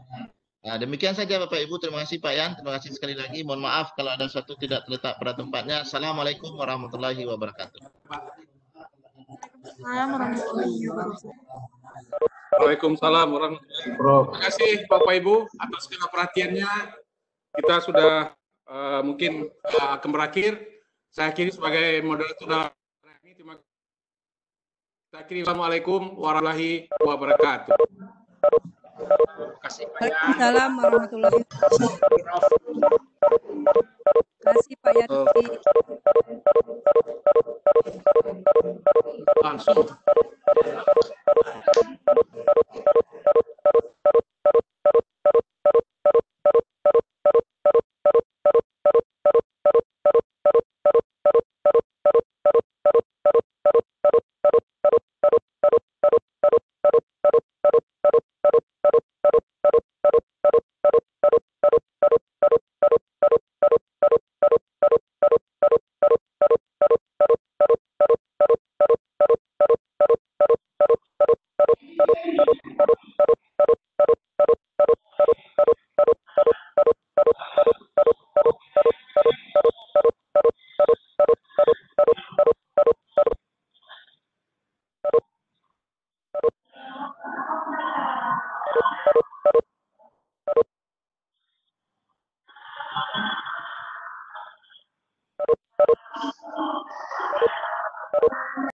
Nah, demikian saja Bapak Ibu. Terima kasih Pak Yan. Terima kasih sekali lagi. Mohon maaf kalau ada satu tidak terletak pada tempatnya. Assalamualaikum warahmatullahi wabarakatuh. Waalaikumsalam warahmatullahi wabarakatuh. Terima kasih Bapak Ibu atas segala perhatiannya. Kita sudah mungkin akan berakhir. Saya akhiri sebagai moderator dalam ini. Terima kasih. Assalamualaikum warahmatullahi wabarakatuh. Waalaikumsalam warahmatullahi wabarakatuh. Terima kasih Pak Yandri. Langsung.